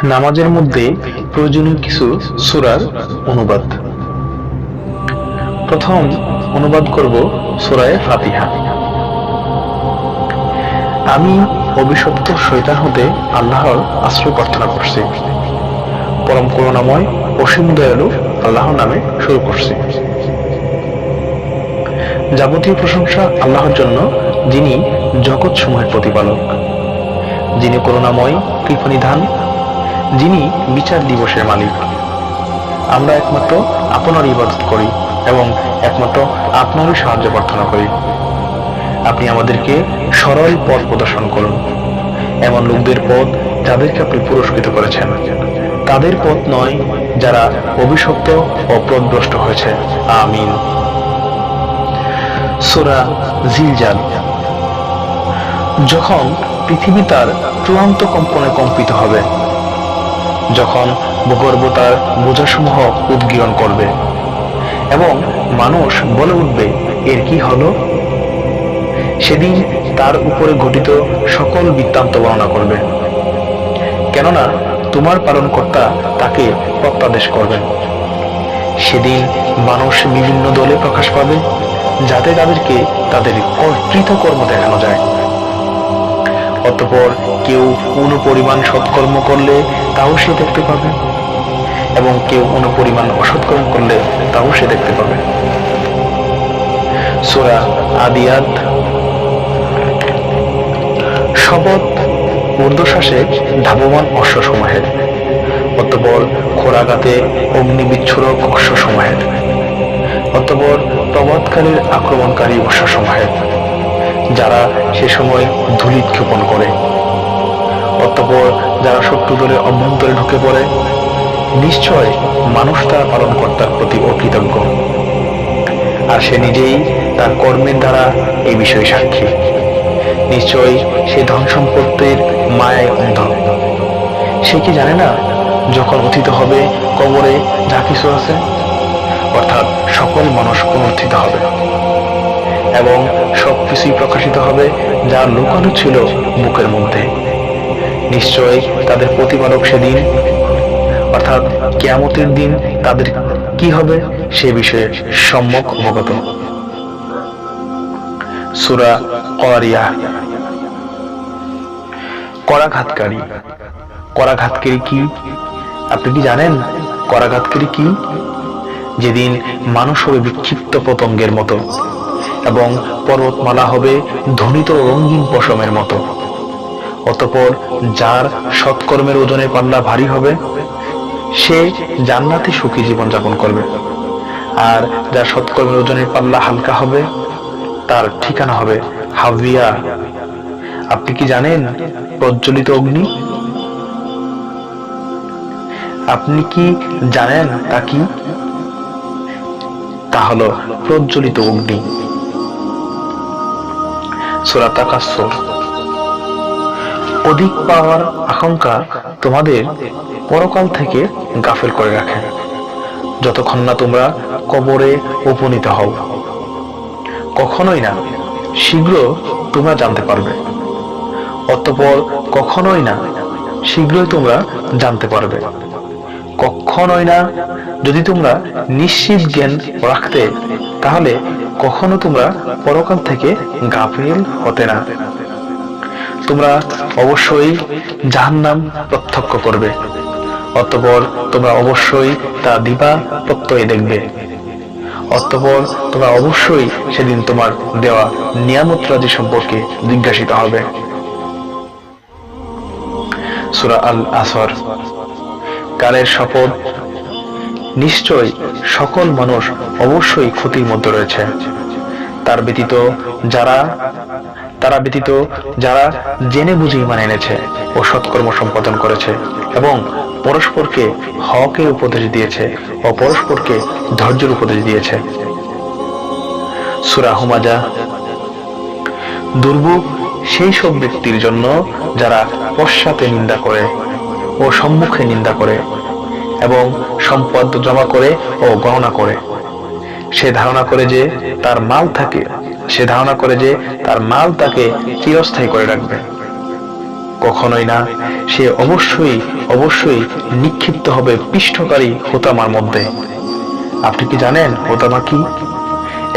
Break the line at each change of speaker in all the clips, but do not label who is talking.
নামাজের মধ্যে প্রয়োজনীয় কিছু সূরার অনুবাদ। প্রথম অনুবাদ করব সূরায়ে ফাতিহা। আমি অভিশপ্ত শয়তান হতে আল্লাহর আশ্রয় প্রার্থনা করছি। পরম করুণাময় অসীম দয়ালু আল্লাহর নামে শুরু করছি। যাবতীয় প্রশংসা আল্লাহর জন্য, যিনি জগৎ সমূহের প্রতিপালক, যিনি করুণাময় কৃপানিধান, যিনি বিচার দিবসের মালিক। আমরা একমাত্র আপনার ইবাদত করি এবং একমাত্র আপনারই সাহায্য প্রার্থনা করি। আপনি আমাদেরকে সরল পথ প্রদর্শন করুন, এমন লোকদের পথ যাদেরকে আপনি পুরস্কৃত করেছেন, তাদের পথ নয় যারা অভিশপ্ত ও পথভ্রষ্ট হয়েছে। আমিন। সূরা জিলজাল। যখন পৃথিবী তার চূড়ান্ত কম্পনে কম্পিত হবে, যখন ভূগর্ভ তার বোঝাসমূহ উদ্গীরণ করবে এবং মানুষ বলে উঠবে, এর কি হলো? সেদিন তার উপরে ঘটিত সকল বৃত্তান্ত বর্ণনা করবে, কেননা তোমার পালনকর্তা তাকে প্রত্যাদেশ করবেন। সেদিন মানুষ বিভিন্ন দলে প্রকাশ পাবে, যাতে তাদেরকে তাদের কৃতকর্ম দেখানো যায়। অতঃপর কেউ অনুপরিমাণ সৎকর্ম করলে তাও সে দেখতে পাবে, এবং কেউ অনুপরিমাণ অসৎকর্ম করলে তাও সে দেখতে পাবে। সূরা আদিয়াত। শপথ ঊর্ধ্বশ্বাসে ধাবমান অশ্বসমূহের, অতঃপর খোরাঘাতে অগ্নিবিচ্ছুরক অশ্বসমূহের, অতঃপর প্রভাতকালের আক্রমণকারী অশ্বসমূহের, যারা সে সময় ধূলিক্ষেপণ করে, অতঃপর যারা শত্রু দলের অভ্যন্তরে ঢুকে পড়ে। নিশ্চয় মানুষ তার পালনকর্তার প্রতি অকৃতজ্ঞ, আর সে নিজেই তার কর্মের দ্বারা এই বিষয়ে সাক্ষী। নিশ্চয়ই সে ধন সম্পত্তির মায়ায় অন্ধ। সে কি জানে না, যখন অতীত হবে কবরে যা কিছু আছে, অর্থাৎ সকল মানুষ পুনরুত্থিত হবে এবং সবকিছুই প্রকাশিত হবে যা লুকানো ছিল বুকের মধ্যে। নিশ্চয় তাদের প্রতিপালক সেদিন, অর্থাৎ কিয়ামতের দিন, তাদের কি হবে সে বিষয়ে সম্যক অবগত। সূরা কারিয়াহ। করাঘাতকারী। করাঘাতকারী কি আপনি কি জানেন? করাঘাতকারী কি? যেদিন মানুষ হবে বিক্ষিপ্ত পতঙ্গের মতো এবং পর্বতমালা হবে ধ্বনিত রঙিন পশমের মতো। অতঃপর যার সৎকর্মের ওজনের পাল্লা ভারী হবে, সে জান্নাতে সুখী জীবন যাপন করবে, আর যার সৎকর্মের ওজনের পাল্লা হালকা হবে, তার ঠিকানা হবে হাবিয়া। আপনি কি জানেন প্রজ্বলিত অগ্নি? আপনি কি জানেন তা কি? তা হলো প্রজ্বলিত অগ্নি। সূরা তাকাসসুর। অধিক পাওয়ার আকাঙ্ক্ষা তোমাদের পরকাল থেকে গাফেল করে রাখে, যতক্ষণ না তোমরা কবরে উপনীত হও। কখনোই না, শীঘ্র তোমরা জানতে পারবে। অতঃপর কখনোই না, শীঘ্রই তোমরা জানতে পারবে। কখনোই না, যদি তোমরা নিশ্চিত জ্ঞান রাখতে, তাহলে কখনো তোমরা পরকাল থেকে গাফিল হতে না। তোমরা অবশ্যই জাহান্নাম প্রত্যক্ষ করবে, অতঃপর তোমরা অবশ্যই তা দিবা প্রত্যয় দেখবে। অতঃপর তোমরা অবশ্যই সেদিন তোমার দেওয়া নিয়ামত রাজি সম্পর্কে জিজ্ঞাসিত হবে। সূরা আল আসর। কালের শপথ। নিশ্চয় সকল মানুষ অবশ্যই ক্ষতির মধ্যে রয়েছে, তারা ব্যতীত যারা জেনে বুঝে ঈমান এনেছে ও সৎকর্ম সম্পাদন করেছে এবং পরস্পরকে হকের উপদেশ দিয়েছে ও পরস্পরকে ধৈর্যের উপদেশ দিয়েছে। সূরা হুমাজা। দুর্ভোগ সেই সব ব্যক্তির জন্য যারা পশ্চাতে নিন্দা করে ও সম্মুখে নিন্দা করে এবং সম্পদ জমা করে ও গণনা করে। সে ধারণা করে যে তার মাল তাকে চিরস্থায়ী করে রাখবে। কখনোই না। সে অবশ্যই অবশ্যই নিক্ষিপ্ত হবে পিষ্টকারী হোতামার মধ্যে। আপনি কি জানেন হোতামা কি?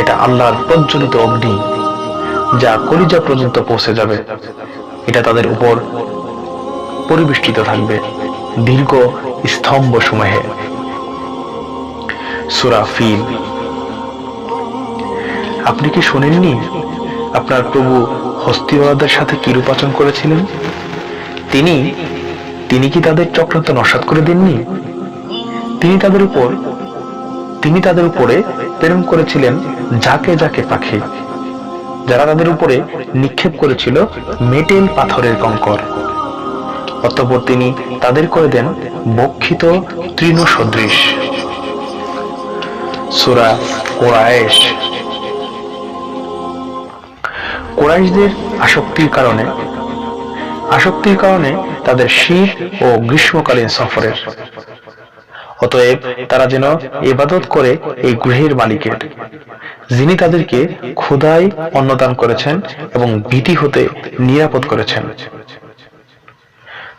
এটা আল্লাহর প্রজ্বলিত অগ্নি, যা কলিজা পর্যন্ত পৌঁছে যাবে। এটা তাদের উপর পরিবেষ্টিত থাকবে দীর্ঘ স্তম্ভ সমূহে। সূরা ফিল। আপনি কি শোনেননি আপনার প্রভু হস্তিওয়ালাদের সাথে কিরূপ আচরণ করেছিলেন? তিনি কি তাদের চক্রান্ত নস্যাৎ করে দেননি? তিনি তাদের উপরে প্রেরণ করেছিলেন যাকে যাকে পাখি, যারা তাদের উপরে নিক্ষেপ করেছিল মেটেল পাথরের কঙ্কর। অতঃপর তিনি তাদের করে দেন বক্ষিত তৃণ সদৃশ। সূরা কুরাইশ। কুরাইশদের আসক্তির কারণে তাদের শীত ও গ্রীষ্মকালীন সফরের। অতএব তারা যেন ইবাদত করে এই গৃহের মালিকের, যিনি তাদেরকে ক্ষুধায় অন্নদান করেছেন এবং ভীতি হতে নিরাপদ করেছেন।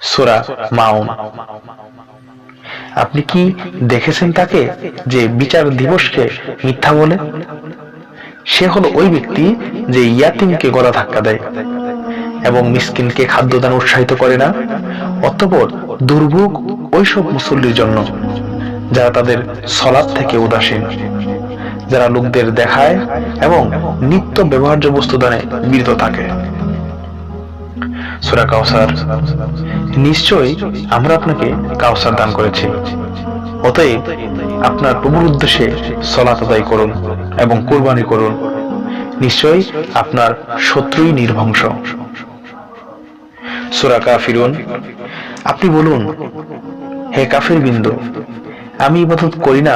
সূরা মাউন। আপনি কি দেখেছেন তাকে, যে বিচার দিবসকে মিথ্যা বলে? সে হলো ওই ব্যক্তি যে ইয়াতিমকে গলা ধাক্কা দেয় এবং মিসকিনকে খাদ্যদান উৎসাহিত করে না। অতঃপর দুর্ভোগ ওইসব মুসল্লির জন্য যারা তাদের সলাত থেকে উদাসীন, যারা লোকদের দেখায় এবং নিত্য ব্যবহার্য বস্তু দানে বিরত থাকে। সূরা কাউসার। নিশ্চয়ই আমরা আপনাকে কাউসার দান করেছি, অতএব আপনার প্রভুর উদ্দেশ্যে সলাত আদায় করুন এবং কুরবানি করুন। নিশ্চয়ই আপনার শত্রুই নির্ধ্বংস। সূরা কাফিরুন। আপনি বলুন, হে কাফির বিন্দু, আমি ইবাদত করি না,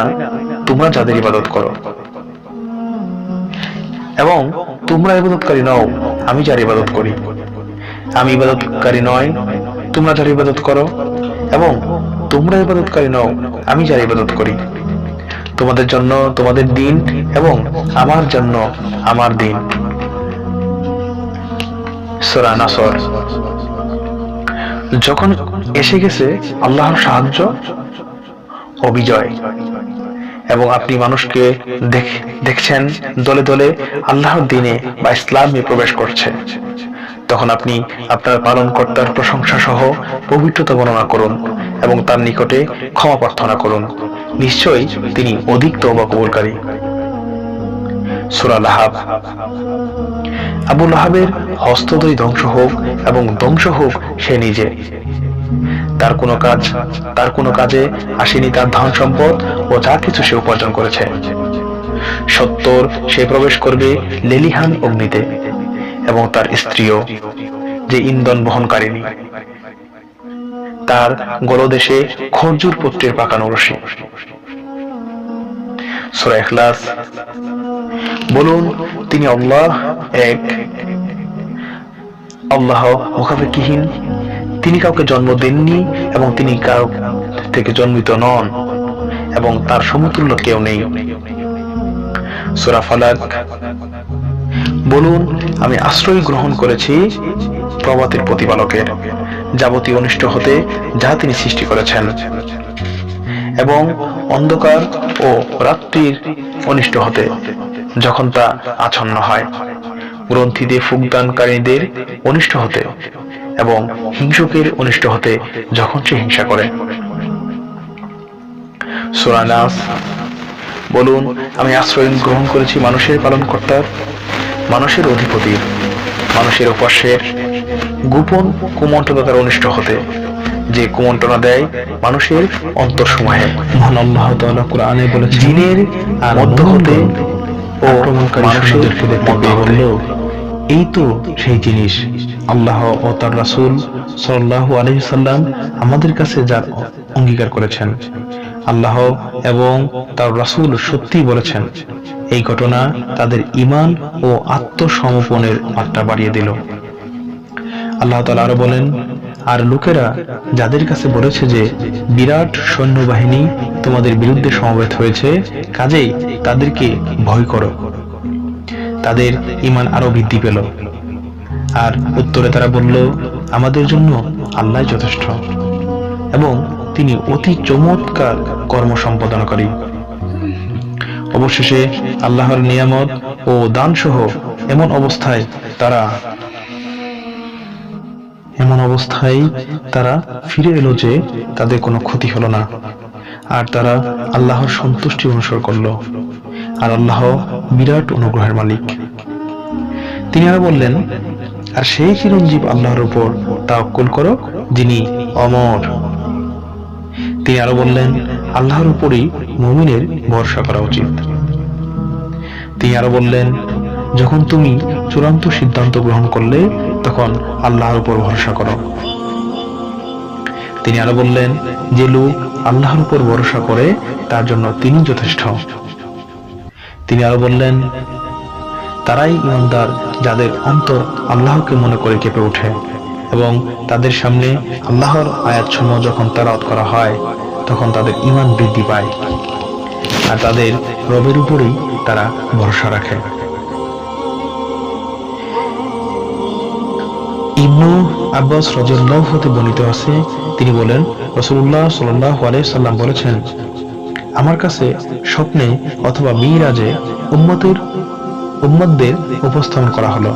তোমরা যাদের ইবাদত করো, এবং তোমরা ইবাদতকারী নও, আমি যার ইবাদত করি। আমি ইবাদতকারী নয়, তোমরা যার ইবাদত করো, এবং তোমরা ইবাদতকারী নও, আমি যার ইবাদত করি। তোমাদের জন্য তোমাদের দিন এবং আমার জন্য আমার দিন। সূরা নাসর। যখন এসে গেছে আল্লাহর সাহায্য ও বিজয়, এবং আপনি মানুষকে দেখছেন দলে দলে আল্লাহর দ্বীনে বা ইসলামে প্রবেশ করছে, তখন আপনি আপনার পালনকর্তার প্রশংসা সহ পবিত্রতা বর্ণনা করুন এবং তার নিকটে ক্ষমা প্রার্থনা করুন। নিশ্চয়ই তিনি অধিক তওবা কবুলকারী। সূরা লাহাব। আবু লাহাবের হস্তদ্বয় ধ্বংস হোক এবং ধ্বংস হোক সে নিজে। তার কোনো কাজে আসেনি তার ধন সম্পদ ও যা কিছু সে উপার্জন করেছে। সত্তর সে প্রবেশ করবে লেলিহান অগ্নিতে, এবং তার স্ত্রীও, যে ইন্ধন বহনকারিণী। তার গলদেশে খরজুর পত্রের পাকানো রশি। সূরা ইখলাস। বলুন, তিনি আল্লাহ এক, আল্লাহ মুখাপেক্ষীহীন। তিনি কাউকে জন্ম দেননি এবং তিনি কারো থেকে জন্মিত নন, এবং তার সমতুল্য কেউ নেই। সূরা ফালাক। বলুন, আমি আশ্রয় গ্রহণ করেছি প্রভাতের প্রতিপালকের যাবতীয় অনিষ্ট হতে যা তিনি সৃষ্টি করেছেন, এবং অন্ধকার ও রাত্রির অনিষ্ট হতে যখন তা আচ্ছন্ন হয়, গ্রন্থি দিয়ে ফুকদানকারীদের অনিষ্ট হতে এবং হিংসুকের অনিষ্ট হতে যখন সে হিংসা করে। সূরা নাস। বলুন, আমি আশ্রয় গ্রহণ করেছি মানুষের পালনকর্তার, মানুষের অধিপতির, মানুষের উপাস্যের গোপন কুমন্ত্রণার অনিষ্ট হতে, যে কুমন্ত্রণা দেয় মানুষের অন্তরসমূহে। মহান আল্লাহ তাআলা কোরআনে বলেছেন, জিনের মধ্য হতে ও মানুষের মধ্য হতে। এই তো সেই জিনিস আল্লাহ ও তার রাসূল সাল্লাল্লাহু আলাইহি সাল্লাম আমাদের কাছে যার অঙ্গীকার করেছেন। আল্লাহ এবং তার রাসূল সত্যি বলেছেন। এই ঘটনা তাদের ঈমান ও আত্মসমর্পণের মাত্রা বাড়িয়ে দিল। আল্লাহ তাআলা আরো বলেন, আর লোকেরা যাদের কাছে বলেছে যে বিরাট সৈন্যবাহিনী তোমাদের বিরুদ্ধে সমবেত হয়েছে, কাজেই তাদেরকে ভয় করো, তাদের ঈমান আরো বৃদ্ধি পেল। আর উত্তরে তারা বলল, আমাদের জন্য আল্লাহ যথেষ্ট এবং তিনি অতি চমৎকার কর্ম সম্পাদনকারী। অবশেষে আল্লাহর নিয়ামত ও দান সহ এমন অবস্থায় তারা ফিরে এলো যে তাদের কোনো ক্ষতি হলো না, আর তারা আল্লাহর সন্তুষ্টি অনুসরণ করলো। আর আল্লাহ বিরাট অনুগ্রহের মালিক। তিনি আরো বললেন, আর সেই চিরঞ্জীব আল্লাহর উপর তাওয়াক্কুল করো যিনি অমর। তিনি আরো বললেন, আল্লাহর উপরই মুমিনের ভরসা করা উচিত। তিনি আরো বললেন, যখন তুমি চূড়ান্ত সিদ্ধান্ত গ্রহণ করলে তখন আল্লাহর উপর ভরসা করো। তিনি আরো বললেন, যে লোক আল্লাহর উপর ভরসা করে তার জন্য তিনি যথেষ্ট। তিনি আরো বললেন, তারাই ইমানদার যাদের অন্তর আল্লাহকে মনে করে কেঁপে ওঠে এবং তাদের সামনে আল্লাহর আয়াতসমূহ যখন তেলাওয়াত করা হয় তখন তাদের ঈমান বৃদ্ধি পায় আর তাদের রবের উপরেই তারা ভরসা রাখে। ইবনু আব্বাস রাদিয়াল্লাহু হতে বর্ণিত আছে, তিনি বলেন, রাসূলুল্লাহ সাল্লাল্লাহু আলাইহি সাল্লাম বলেছেন, আমার কাছে স্বপ্নে অথবা মিরাজে উম্মতদের উপস্থাপন করা হলো।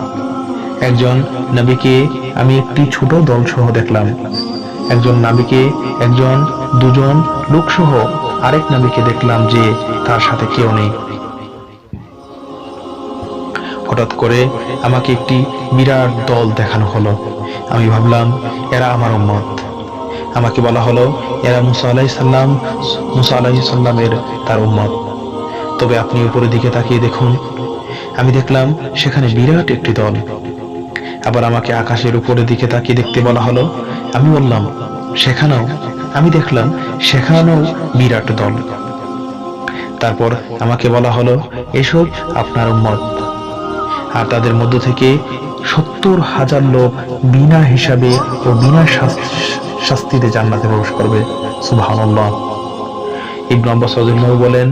একজন নবীকে আমি একটি ছোট দল সহ দেখলাম, দুজন লোক সহ আরেক নবীকে দেখলাম যে তার সাথে কেউ নেই। হঠাৎ করে আমাকে একটি বিরাট দল দেখানো হলো। আমি ভাবলাম এরা আমার উম্মত। আমাকে বলা হলো এরা মুসা আলাইহিস সালামের তার উম্মত। তবে আপনি উপরের দিকে তাকিয়ে দেখুন। আমি দেখলাম সেখানে বিরাট একটি দল। আবার আমাকে আকাশের উপরের দিকে তাকিয়ে দেখতে বলা হলো। আমি বললাম সেখানেও বিরাট দল। তারপর আমাকে বলা হলো, এসব আপনার উম্মত। আর তাদের মধ্য থেকে 70,000 লোক বিনা হিসাবে ও বিনা শাস্তিতে জান্নাতে প্রবেশ করবে। সুবহানাল্লাহ। ইবনে আব্বাস রাদিয়াল্লাহু বলেন,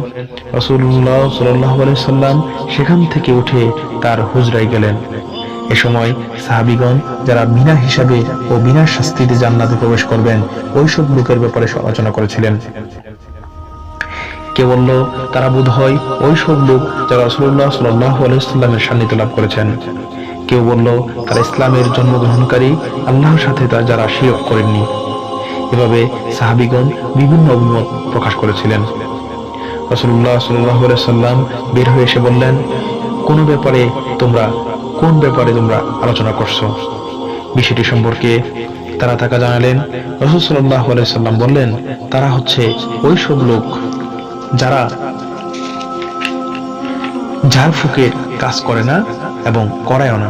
রাসূলুল্লাহ সাল্লাল্লাহু আলাইহি সাল্লাম সেখান থেকে উঠে তার হুজরায় গেলেন। এ সময় সাহাবীগণ যারা বিনা হিসাবে ও বিনা শাস্তিতে জান্নাতে প্রবেশ করবেন ওইসব লোকের ব্যাপারে আলোচনা করেছিলেন। কে বলল, তারা বোধহয় ওইসব লোক যারা রাসূলুল্লাহ সাল্লাল্লাহু আলাইহি সাল্লামের সান্নিধ্য লাভ করেছেন। কেউ বলল, তারা ইসলামের জন্মগ্রহণকারী, আল্লাহর সাথে যারা শিরক করেননি। এভাবে সাহাবীগণ বিভিন্ন অভিমত প্রকাশ করেছিলেন। রাসূলুল্লাহ সাল্লাল্লাহু আলাইহি সাল্লাম বের হয়ে এসে বললেন, কোন ব্যাপারে তোমরা আলোচনা করছো? বিষয়টি সম্পর্কে তারা তাকে জানালেন। রাসূল সাল্লাল্লাহু আলাইহি সাল্লাম বললেন, তারা হচ্ছে ওই সব লোক যারা ঝাড় ফুঁকের কাজ করে না এবং করায়ও না,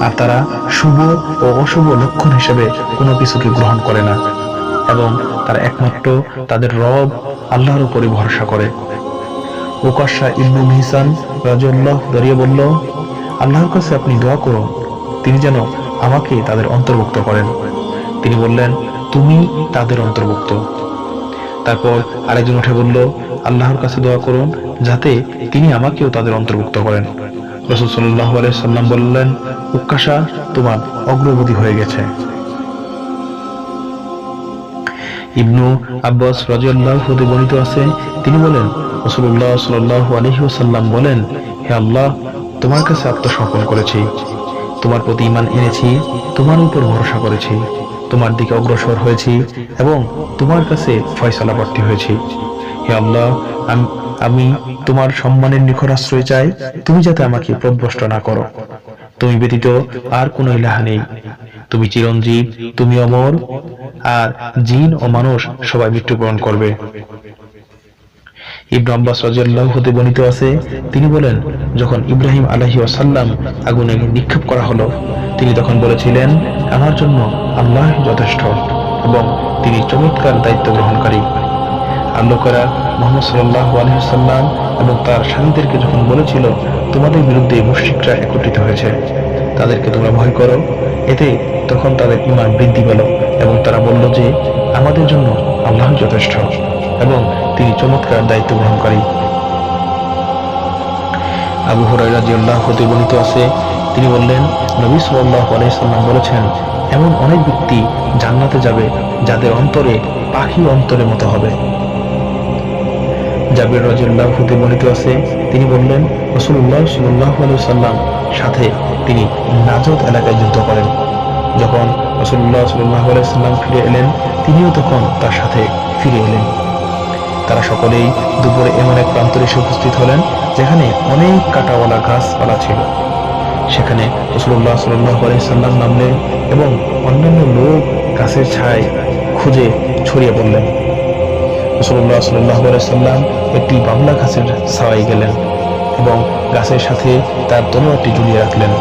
আর তারা শুভ ও অশুভ লক্ষণ হিসেবে কোনো কিছুকে গ্রহণ করে না এবং তারা একমাত্র তাদের রব আল্লাহর উপরে ভরসা করে। উকাশা ইবনে মিহসান রাদিয়াল্লাহু দাঁড়িয়ে বলল, আল্লাহর কাছে আপনি দোয়া করুন তিনি যেন আমাকে তাদের অন্তর্ভুক্ত করেন। তিনি বললেন, তুমি তাদের অন্তর্ভুক্ত। তারপর আরেকজন উঠে বলল, আল্লাহর কাছে দোয়া করুন যাতে তিনি আমাকেও তাদের অন্তর্ভুক্ত করেন। রাসূল সাল্লাল্লাহু আলাইহি সাল্লাম বললেন, উকাশা, তোমার অগ্রগতি হয়ে গেছে। ইবনু আব্বাস রাদিয়াল্লাহু হতে বর্ণিত আছে, তিনি বলেন, রাসূলুল্লাহ সাল্লাল্লাহু আলাইহি ওয়াসাল্লাম বলেন, হে আল্লাহ, তোমার কাছে আত্মসমর্পণ করেছি, তোমার প্রতি ঈমান এনেছি, তোমার উপর ভরসা করেছি, তোমার দিকে অগ্রসর হয়েছি এবং তোমার কাছে ফয়সালা প্রার্থী হয়েছি। হে আল্লাহ, আমি তোমার সম্মানের নিকট আশ্রয় চাই, তুমি যাতে আমাকে পথভ্রষ্ট না করো। তুমি ব্যতীত আর কোন ইলাহ নেই, তুমি চিরঞ্জীব, তুমি অমর, আর জিন ও মানুষ সবাই মৃত্যুবরণ করবে। ইবনে আব্বাস রাদিয়াল্লাহু হতে বর্ণিত আছে, তিনি বলেন, যখন ইব্রাহিম আলাইহিস সালাম আগুনে নিক্ষেপ করা হলো, তিনি তখন বলেছিলেন, আমার জন্য আল্লাহ যথেষ্ট এবং তিনি চমৎকার দায়িত্ব গ্রহণকারী। আর লোকেরা মুহাম্মদ সাল্লাল্লাহু আলাইহি সাল্লাম এবং তার সাথীদেরকে যখন বলেছিল, তোমাদের বিরুদ্ধে মুশরিকরা একত্রিত হয়েছে, তাদেরকে তোমরা ভয় করো, তখন তাদের ঈমান বৃদ্ধি পেল এবং তারা বলল যে আমাদের জন্য আল্লাহ যথেষ্ট এবং তিনি চমৎকার দায়িত্ব গ্রহণকারী। আবু হুরায়রা রাদিয়াল্লাহু হতে বর্ণিত আছে, তিনি বললেন, নবী সাল্লাল্লাহু আলাইহি সাল্লাম বলেছেন, এমন অনেক ব্যক্তি জান্নাতে যাবে যাদের অন্তরে পাখি অন্তরের মতো হবে। জাবির রাদিয়াল্লাহু হতে বর্ণিত আছে, তিনি বললেন, রাসূলুল্লাহ সাল্লাল্লাহু আলাইহি সাল্লাম সাথে তিনি নাজদ এলাকায় যুদ্ধ করেন। যখন রাসূলুল্লাহ সাল্লাল্লাহু আলাইহি সাল্লাম ফিরে এলেন, তিনিও তখন তার সাথে ফিরে এলেন। তারা সকলেই দুপুরে এমন এক প্রান্তরে এসে উপস্থিত হলেন যেখানে অনেক কাঁটাওয়ালা গাছপালা ছিল। সেখানে রাসূলুল্লাহ সাল্লাল্লাহু আলাইহি সাল্লাম নামলেন এবং অন্যান্য লোক গাছের ছায় খুঁজে ছড়িয়ে পড়লেন। রাসূলুল্লাহ সাল্লাল্লাহু আলাইহি সাল্লাম একটি বাবলা গাছের ছায়ায় গেলেন এবং গাছের সাথে তার তলোয়ারটি ঝুলিয়ে রাখলেন।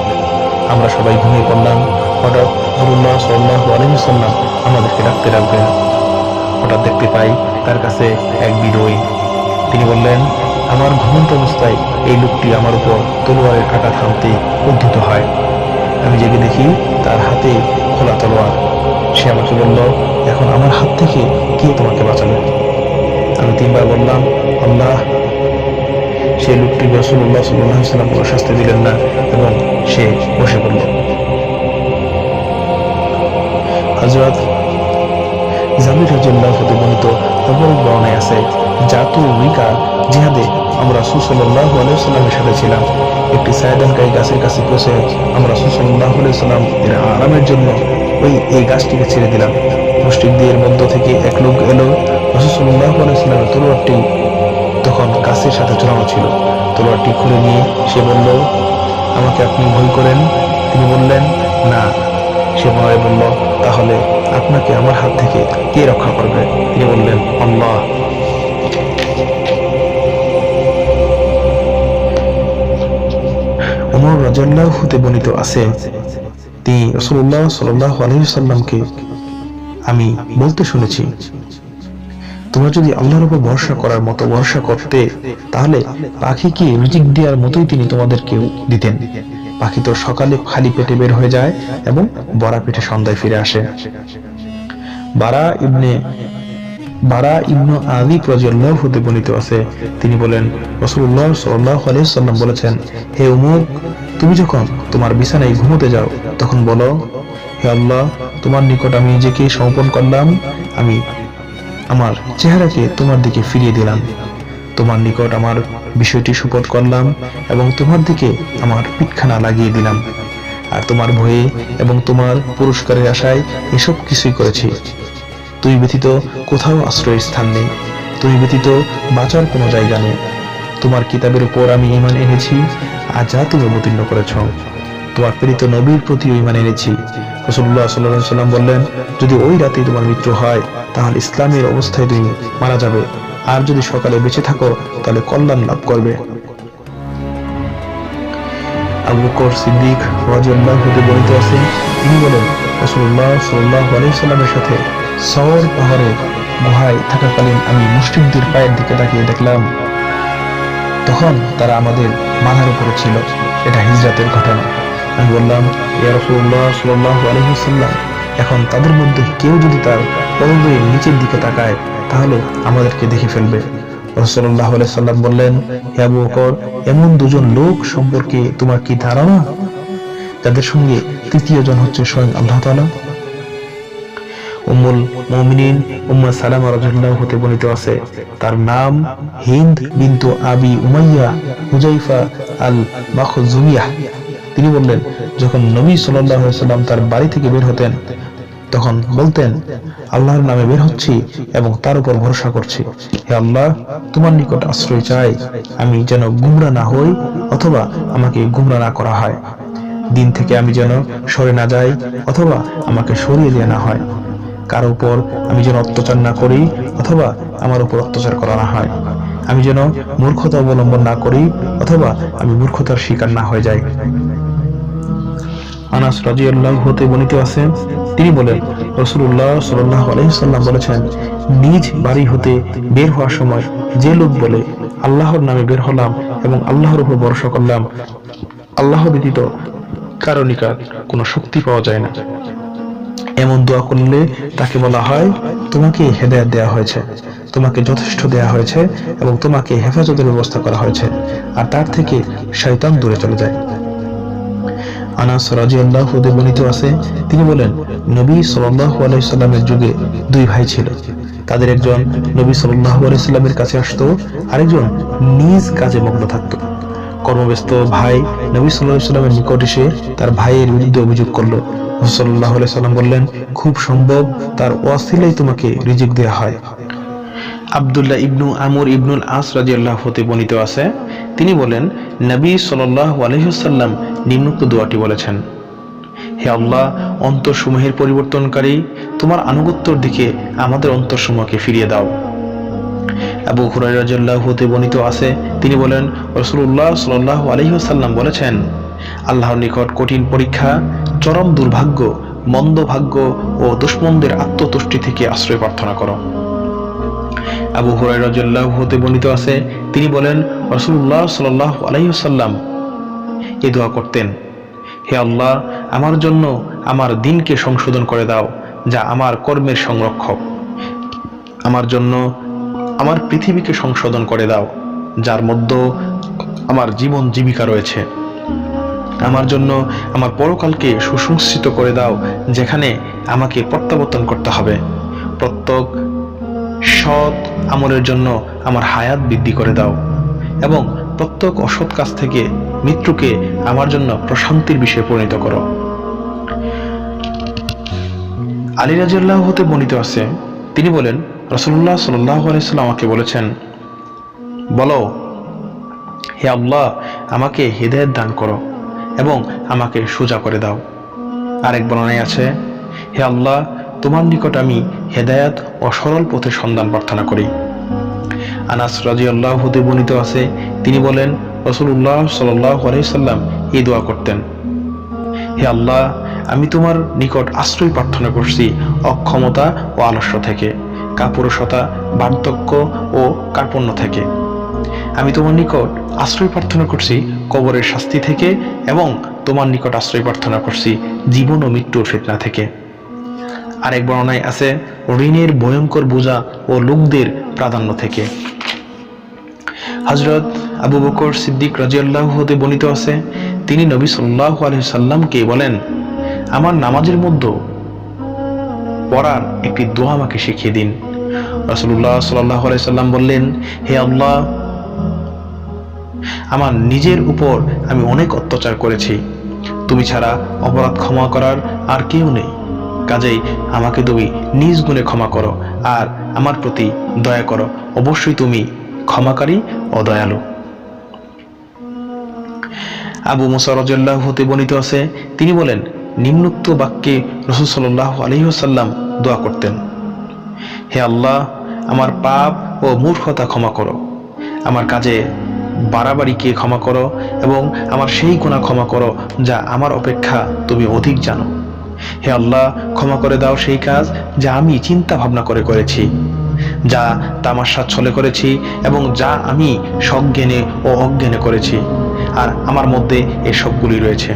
আমরা সবাই ঘুমিয়ে পড়লাম। হঠাৎ রাসূলুল্লাহ সাল্লাল্লাহু আলাইহি সাল্লাম আমাদেরকে ডাকতে লাগলেন। হঠাৎ দেখতে পাই তার কাছে এক বিদয়ী। তিনি বললেন, আমার ঘুমন্ত অবস্থায় এই লোকটি আমার উপর তলোয়ারের কাঁটা থামতে উদ্ধত হয়। আমি জেগে দেখি তার হাতে খোলা তলোয়ার। সে আমাকে বলল, এখন আমার হাত থেকে কে তোমাকে বাঁচাবে? আমি 3 বার বললাম, আল্লাহ। সেই লোকটি রাসূলুল্লাহ সাল্লাল্লাহু আলাইহি ওয়াসাল্লাম কোনো শাস্তি দিলেন না এবং সে বসে পড়ল। হযরত জাবির রাদিয়াল্লাহু হতে বর্ণিত অপর বর্ণনায় আছে, জাতু রিকা জিহাদে আমরা রাসূল সাল্লাল্লাহু আলাইহি ওয়াসাল্লামের সাথে ছিলাম। একটি সায়দানকারী গাছের কাছে পৌঁছে আমরা রাসূল সাল্লাল্লাহু আলাইহি ওয়াসাল্লাম এর আরামের জন্য এই গাছটিকে ছেড়ে দিলাম। মুশরিকদের মধ্য থেকে এক লোক এলো। রাসূল সাল্লাল্লাহু আলাইহি ওয়াসাল্লামের তলোয়ারটি তখন গাছের সাথে ঝোলানো ছিল। তলোয়ারটি খুলে নিয়ে সে বলল, আমাকে আপনি ভয় করেন? তিনি বললেন, না। সে পুনরায় বলল, তাহলে আপনাকে আমার হাত থেকে কে রক্ষা করবে? তিনি বললেন, আল্লাহ। ওমর রাদিয়াল্লাহু হতে বর্ণিত আছে, তিনি রাসূলুল্লাহ সাল্লাল্লাহু আলাইহি ওয়াসাল্লামকে আমি বলতে শুনেছি, তোমরা যদি আল্লাহর উপর ভরসা করার মতো ভরসা করতে, তাহলে পাখিকে রিজিক দেওয়ার মতোই তিনি তোমাদেরকেও দিতেন। পাখি তো সকালে খালি পেটে বের হয়ে যায় এবং ভরা পেটে সন্ধ্যায় ফিরে আসে। বারা ইবনে আযিব রাদিয়াল্লাহু হতে বর্ণিত আছে, তিনি বলেন, রাসূলুল্লাহ সাল্লাল্লাহু আলাইহি ওয়াসাল্লাম বলেছেন, হে উমর, তুমি যখন তোমার বিছানায় ঘুমোতে যাও তখন বলো, হে আল্লাহ, তোমার নিকট আমি নিজেকে সমর্পণ করলাম। আমি আমার চেহারাকে তোমার দিকে ফিরিয়ে দিলাম। তোমার নিকট আমার বিষয়টি সুপথ করলাম এবং তোমার দিকে আমার পিঠখানা লাগিয়ে দিলাম। আর তোমার ভয়ে এবং তোমার পুরস্কারের আশায় এসব কিছুই করেছি। তুমি ব্যতীত কোথাও আশ্রয়ের স্থান নেই, তুমি ব্যতীত বাঁচার কোনো জায়গা নেই। তোমার কিতাবের উপর আমি ঈমান এনেছি আর যা তুমি অবতীর্ণ করেছ। তোমার প্রেরিত নবীর প্রতি ঈমান এনেছি। রাসূলুল্লাহ সাল্লাল্লাহু আলাইহি ওয়াসাল্লাম বললেন, যদি ওই রাতে তোমার মৃত্যু হয় তাহলে ইসলামের অবস্থায় তুমি মারা যাবে, আর যদি সকালে বেঁচে থাকো তাহলে কল্যাণ লাভ করবে। আবু বকর সিদ্দিক রাদিয়াল্লাহু হতে বর্ণিত আছে, তিনি বলেন, রাসূলুল্লাহ সাল্লাল্লাহু আলাইহি ওয়াসাল্লামের সাথে সওর পাহাড়ে গুহায় থাকাকালীন আমি মুশরিকদের পায়ের দিকে তাকিয়ে দেখলাম। তখন তারা আমাদের মাথার উপরে ছিল। এটা হিজরাতের ঘটনা। আমি বললাম, ইয়া রাসূলুল্লাহ সাল্লাল্লাহু আলাইহি ওয়াসাল্লাম, এখন তাদের মধ্যে কেউ যদি তার পদবের নিচের দিকে তাকায় তাহলে আমাদেরকে দেখে ফেলবে। রাসূলুল্লাহ সাল্লাল্লাহু আলাইহি ওয়াসাল্লাম বললেন, হে আবু বকর, এমন দুজন লোক সম্পর্কে তোমার কি ধারণা, যাদের সঙ্গে তৃতীয় জন হচ্ছে স্বয়ং আল্লাহ তাআলা? উম্মুল মুমিনিন উম্মে সালামা রাদিয়াল্লাহু হতে বর্ণিত আছে, তার নাম হিন্দ বিনতু আবি উমাইয়া হুযায়ফা আল মাখজুমিয়াহ। তিনি বললেন, যখন নবী সাল্লাল্লাহু আলাইহি ওয়াসাল্লাম তার বাড়ি থেকে বের হতেন তখন বলতেন, আল্লাহর নামে বের হচ্ছি এবং তার উপর ভরসা করছি। হে আল্লাহ, তোমার নিকট আশ্রয় চাই, আমি যেন গুমরা না হই অথবা আমাকে গুমরা না করা হয়। দিন থেকে আমি যেন সরে না যাই অথবা আমাকে সরিয়ে দেওয়া না হয়। কারো উপর আমি যেন অত্যাচার না করি অথবা আমার উপর অত্যাচার করা না হয়। আমি যেন মূর্খতা অবলম্বন না করি অথবা আমি মূর্খতার শিকার না হয়ে যাই। আনাস রাদিয়াল্লাহু হতে বর্ণিত আছে, তিনি বলেন, রাসূলুল্লাহ সাল্লাল্লাহু আলাইহি ওয়াসাল্লাম বলেছেন, নিজ বাড়ি হতে বের হওয়ার সময় যে লোক বলে, আল্লাহর নামে বের হলাম এবং আল্লাহর উপর ভরসা করলাম, আল্লাহ ব্যতীত কারো নিকট কোনো শক্তি পাওয়া যায় না, এমন দোয়া করলে তাকে বলা হয়, তোমাকে হেদায়েত দেওয়া হয়েছে, তোমাকে যথেষ্ট দেওয়া হয়েছে এবং তোমাকে হেফাজতের ব্যবস্থা করা হয়েছে, আর তার থেকে শয়তান দূরে চলে যায়। আনাস রাদিয়াল্লাহু আনহু বর্ণিত আছে, তিনি বলেন, নবী সাল্লাল্লাহু আলাইহি সাল্লামের যুগে দুই ভাই ছিল। তাদের একজন নবী সাল্লাল্লাহু আলাইহি সাল্লামের কাছে আসতো, আরেকজন নিজ কাজে মগ্ন থাকতো। কর্মব্যস্ত ভাই নবী সাল্লাল্লাহু আলাইহি সাল্লামের নিকট এসে তার ভাইয়ের বিরুদ্ধে অভিযোগ করলো। রাসূল সাল্লাল্লাহু আলাইহি সাল্লাম বললেন, খুব সম্ভব তার ওয়াসিলাই তোমাকে রিজিক দেয়া হয়। আব্দুল্লাহ ইবনু আমর ইবনুল আস রাদিয়াল্লাহু আনহু বর্ণিত আছে, তিনি বলেন, নবী সাল্লাল্লাহু আলাইহি ওয়াসাল্লাম নিম্নোক্ত দোয়াটি বলেছেন, হে আল্লাহ, অন্তরসমূহের পরিবর্তনকারী, তোমার আনুগত্যের দিকে আমাদের অন্তরসমূহকে ফিরিয়ে দাও। আবু হুরায়রা রাদিয়াল্লাহু আনহু বর্ণিত আছে, তিনি বলেন, রাসূলুল্লাহ সাল্লাল্লাহু আলাইহি ওয়াসাল্লাম বলেছেন, আল্লাহর নিকট কঠিন পরীক্ষা, চরম দুর্ভাগ্য, মন্দ ভাগ্য ও দুশমনদের আত্মতুষ্টি থেকে আশ্রয় প্রার্থনা করো। আবু হুরায়রা রাদিয়াল্লাহু আনহু বর্ণিত আছে, তিনি বলেন, রাসূলুল্লাহ সাল্লাল্লাহু আলাইহি ওয়াসাল্লাম এই দোয়া করতেন, হে আল্লাহ, আমার জন্য আমার দিনকে সংশোধন করে দাও, যা আমার কর্মের সংরক্ষক। আমার জন্য আমার পৃথিবীকে সংশোধন করে দাও, যার মধ্যে আমার জীবন জীবিকা রয়েছে। আমার জন্য আমার পরকালকে সুসংস্কৃত করে দাও, যেখানে আমাকে প্রত্যাবর্তন করতে হবে। প্রত্যেক সৎ আমলের জন্য আমার হায়াত বৃদ্ধি করে দাও, এবং প্রত্যেক অসৎ কাজ থেকে মৃত্যুকে আমার জন্য প্রশান্তির বিষয়ে পরিণত করো। আলী রাদিয়াল্লাহু আনহু বর্ণিত আছে, তিনি বলেন, রাসূলুল্লাহ সাল্লাল্লাহু আলাইহি ওয়াসাল্লাম আমাকে বলেছেন, বলো, হে আল্লাহ, আমাকে হিদায়াত দান করো এবং আমাকে সোজা করে দাও। আরেক বর্ণনায় আছে, হে আল্লাহ, তোমার নিকট আমি হেদায়াত ও সরল পথের সন্ধান প্রার্থনা করি। আনাস রাদিয়াল্লাহু আনহু বর্ণিত আছে, তিনি বলেন, রাসূলুল্লাহ সাল্লাল্লাহু আলাইহি সাল্লাম এই দোয়া করতেন, হে আল্লাহ, আমি তোমার নিকট আশ্রয় প্রার্থনা করছি অক্ষমতা ও আলস্য থেকে, কাপুরুষতা, বার্ধক্য ও কার্পণ্য থেকে। আমি তোমার নিকট আশ্রয় প্রার্থনা করছি কবরের শাস্তি থেকে, এবং তোমার নিকট আশ্রয় প্রার্থনা করছি জীবন ও মৃত্যুর ফিতনা থেকে। আরেক বর্ণনায় আছে, ঋণের ভয়ঙ্কর বোঝা ও লোকদের প্রাধান্য থেকে। হযরত আবু বকর সিদ্দিক রাদিয়াল্লাহু আনহু বর্ণিত আছে, তিনি নবী সাল্লাল্লাহু আলাইহি সাল্লামকে বলেন, আমার নামাজের মধ্যে পড়ার একটি দোয়া আমাকে শিখিয়ে দিন। রাসূলুল্লাহ সাল্লাল্লাহু আলাইহি সাল্লাম বললেন, হে আল্লাহ, আমার নিজের উপর আমি অনেক অত্যাচার করেছি, তুমি ছাড়া অপরাধ ক্ষমা করার আর কেউ নেই, কাজেই আমাকে তুমি নিজ গুণে ক্ষমা করো আর আমার প্রতি দয়া করো, অবশ্যই তুমি ক্ষমাকারী ও দয়ালু। আবু মুসা রাদিয়াল্লাহু আনহু বর্ণিত আছে, তিনি বলেন, নিম্নোক্ত বাক্যে রাসূল সাল্লাল্লাহু আলাইহি ওয়াসাল্লাম দোয়া করতেন, হে আল্লাহ, আমার পাপ ও মূর্খতা ক্ষমা করো, আমার কাজে বাড়াবাড়িকে ক্ষমা করো, এবং আমার সেই গুনাহ ক্ষমা করো যা আমার অপেক্ষা তুমি অধিক জানো। হে আল্লাহ, ক্ষমা করে দাও সেই কাজ যা আমি চিন্তা ভাবনা করে করেছি, যা তামাশা ছলে করেছি, এবং যা আমি সজ্ঞানে ও অজ্ঞানে করেছি, আর আমার মধ্যে এই সবগুলি রয়েছে।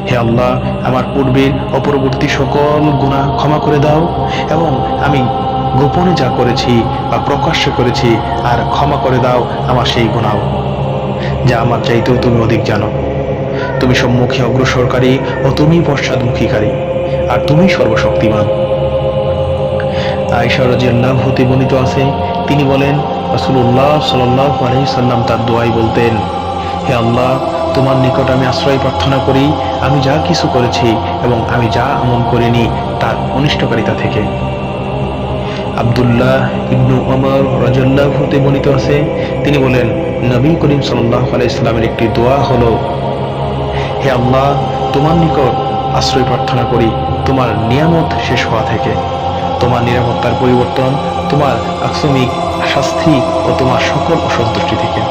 হে আল্লাহ, আমার পূর্বের ও পরবর্তী সকল গুনাহ ক্ষমা করে দাও, এবং আমি গোপনে যা করেছি বা প্রকাশ্যে করেছি, আর ক্ষমা করে দাও আমার সেই গুনাহ যা আমার চাইতেও তুমি অধিক জানো। তুমি সম্মুখে অগ্রসরকারী ও তুমি পশ্চাদমুখীকারী, আর তুমি সর্বশক্তিমান। আয়েশা রাদিয়াল্লাহু আনহা বর্ণিত আছে, তিনি বলেন, রাসূলুল্লাহ সাল্লাল্লাহু আলাইহি সাল্লাম তার দোয়ায় বলতেন, হে আল্লাহ, তোমার নিকট আমি আশ্রয় প্রার্থনা করি আমি যা কিছু করেছি এবং আমি যা আমল করিনি তার অনিষ্টকারিতা থেকে। আব্দুল্লাহ ইবনু ওমর রাদিয়াল্লাহু আনহু বর্ণিত আছে, তিনি বলেন, নবী করিম সাল্লাল্লাহু আলাইহি সাল্লামের একটি দোয়া হলো, হে আল্লাহ, তোমার নিকট আশ্রয় প্রার্থনা করি তোমার নিয়ামত শেষ হওয়া থেকে, তোমার নিরাপত্তার পরিবর্তন, তোমার আকস্মিক শাস্তি ও তোমার সকল অসন্তুষ্টি থেকে।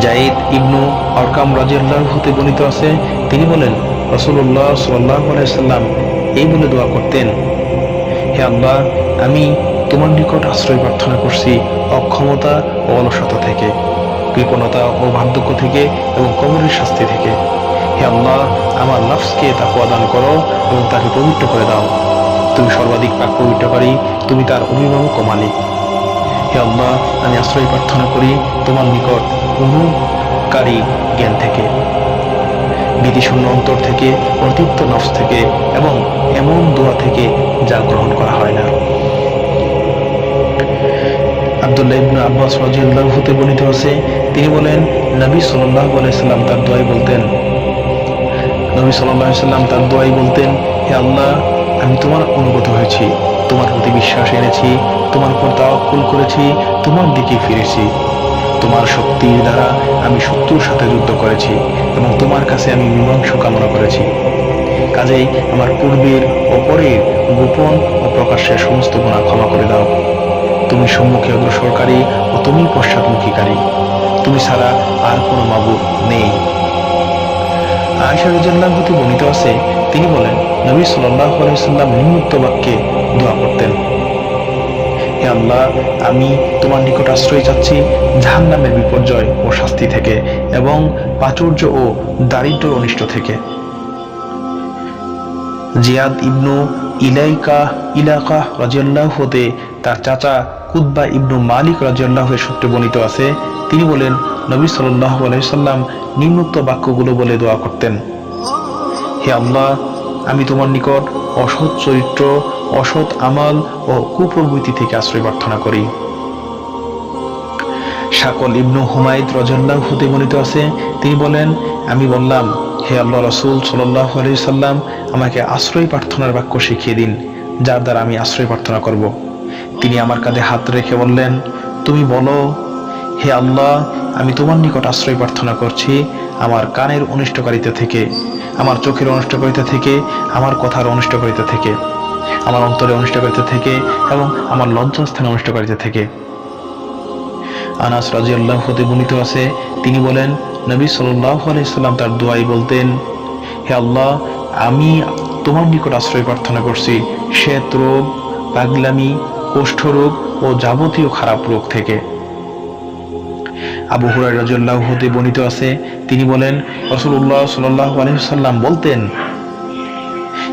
যায়েদ ইবনু আরকাম রাদিয়াল্লাহু আনহু বর্ণিত আছে, তিনি বলেন, রাসূলুল্লাহ সাল্লাল্লাহু আলাইহি সাল্লাম এই বলে দোয়া করতেন, হে আল্লাহ, আমি তোমার নিকট আশ্রয় প্রার্থনা করছি অক্ষমতা ও অলসতা থেকে, কৃপণতা ও বার্ধক্য থেকে, এবং কবরের শাস্তি থেকে। হে আল্লাহ, আমার নফসকে তাকওয়া দান করো এবং তাকে পবিত্র করে দাও। তুমি সর্বাধিক পাক পবিত্রকারী, তুমি তার অভিভাবক ও মালিক। হে আল্লাহ, আমি আশ্রয় প্রার্থনা করি তোমার নিকট অনুকারী জ্ঞান থেকে। ভীতিশূন্য অন্তর থেকে, অতিরিক্ত নফস থেকে এবং এমন দোয়া থেকে যা গ্রহণ করা হয় না। আব্দুল্লাহ ইবনে আব্বাস রাদিয়াল্লাহু হতে বর্ণিত আছে, তিনি বলেন নবী সাল্লাল্লাহু আলাইহি সাল্লাম তার দোয়ায় বলতেন, হে আল্লাহ, আমি তোমার অনুগত হয়েছি, তোমার প্রতি বিশ্বাস এনেছি, তোমার উপর তাওয়াক্কুল করেছি, তোমার দিকে ফিরেছি। তোমার শক্তির দ্বারা আমি শত্রুর সাথে যুদ্ধ করেছি এবং তোমার কাছে আমি মীমাংসা কামনা করেছি। কাজেই আমার পূর্বের ও পরের গোপন ও প্রকাশ্যের সমস্ত গুনাহ ক্ষমা করে দাও। তুমি সম্মুখে অগ্রসরকারী ও তুমি পশ্চাৎমুখীকারী, তুমি ছাড়া আর কোনো মাবুদ নেই। আয়েশা রাদিয়াল্লাহু হতে বর্ণিত আছে, তিনি বলেন নবী সাল্লাল্লাহু আলাইহি সাল্লাম নিম্নোক্ত বাক্যে দোয়া করতেন, হে আল্লাহ, আমি তোমার নিকট আশ্রয় চাচ্ছি জাহান্নামের বিপর্যয় ও শাস্তি থেকে এবং প্রাচুর্য ও দারিদ্র অনিষ্ট থেকে। জিয়াদ ইবনু ইলাকা রাদিয়াল্লাহু হতে তার চাচা কুতবা ইবনু মালিক রাদিয়াল্লাহু এর সূত্রে বর্ণিত আছে, তিনি বলেন নবী সাল্লাল্লাহু আলাইহি সাল্লাম নিম্নোক্ত বাক্যগুলো বলে দোয়া করতেন, হে আল্লাহ, আমি তোমার নিকট অসৎ চরিত্র, অসৎ আমাল ও কুপ্রবৃত্তি থেকে আশ্রয় প্রার্থনা করি। শাকল ইবনু হুমায়দ রাদিয়াল্লাহু হতে বর্ণিত আছে, তিনি বলেন আমি বললাম, হে আল্লাহ রাসূল সাল্লাল্লাহু আলাইহি সাল্লাম, আমাকে আশ্রয় প্রার্থনার বাক্য শিখিয়ে দিন যার দ্বারা আমি আশ্রয় প্রার্থনা করব। তিনি আমার কাঁধে হাত রেখে বললেন, তুমি বলো, হে আল্লাহ, আমি তোমার নিকট আশ্রয় প্রার্থনা করছি আমার কানের অনিষ্টকারিতা থেকে, আমার চোখের অনিষ্টকারিতা থেকে, আমার কথার অনিষ্টকারিতা থেকে, আমার অন্তরের অনিষ্টকারিতা থেকে এবং আমার লজ্জাস্থানের অনিষ্টকারিতা থেকে। আনাস রাদিয়াল্লাহু হতে বর্ণিত আছে, তিনি বলেন নবী সাল্লাল্লাহু আলাইহি সাল্লাম তার দোয়ায় বলতেন, হে আল্লাহ, আমি তোমার নিকট আশ্রয় প্রার্থনা করছি শ্বেত রোগ, পাগলামি, কোষ্ঠ রোগ ও যাবতীয় খারাপ রোগ থেকে। আবু হুরায়রা রাদিয়াল্লাহু হতে বর্ণিত আছে, তিনি বলেন রাসূলুল্লাহ সাল্লাল্লাহু আলাইহি সাল্লাম বলতেন,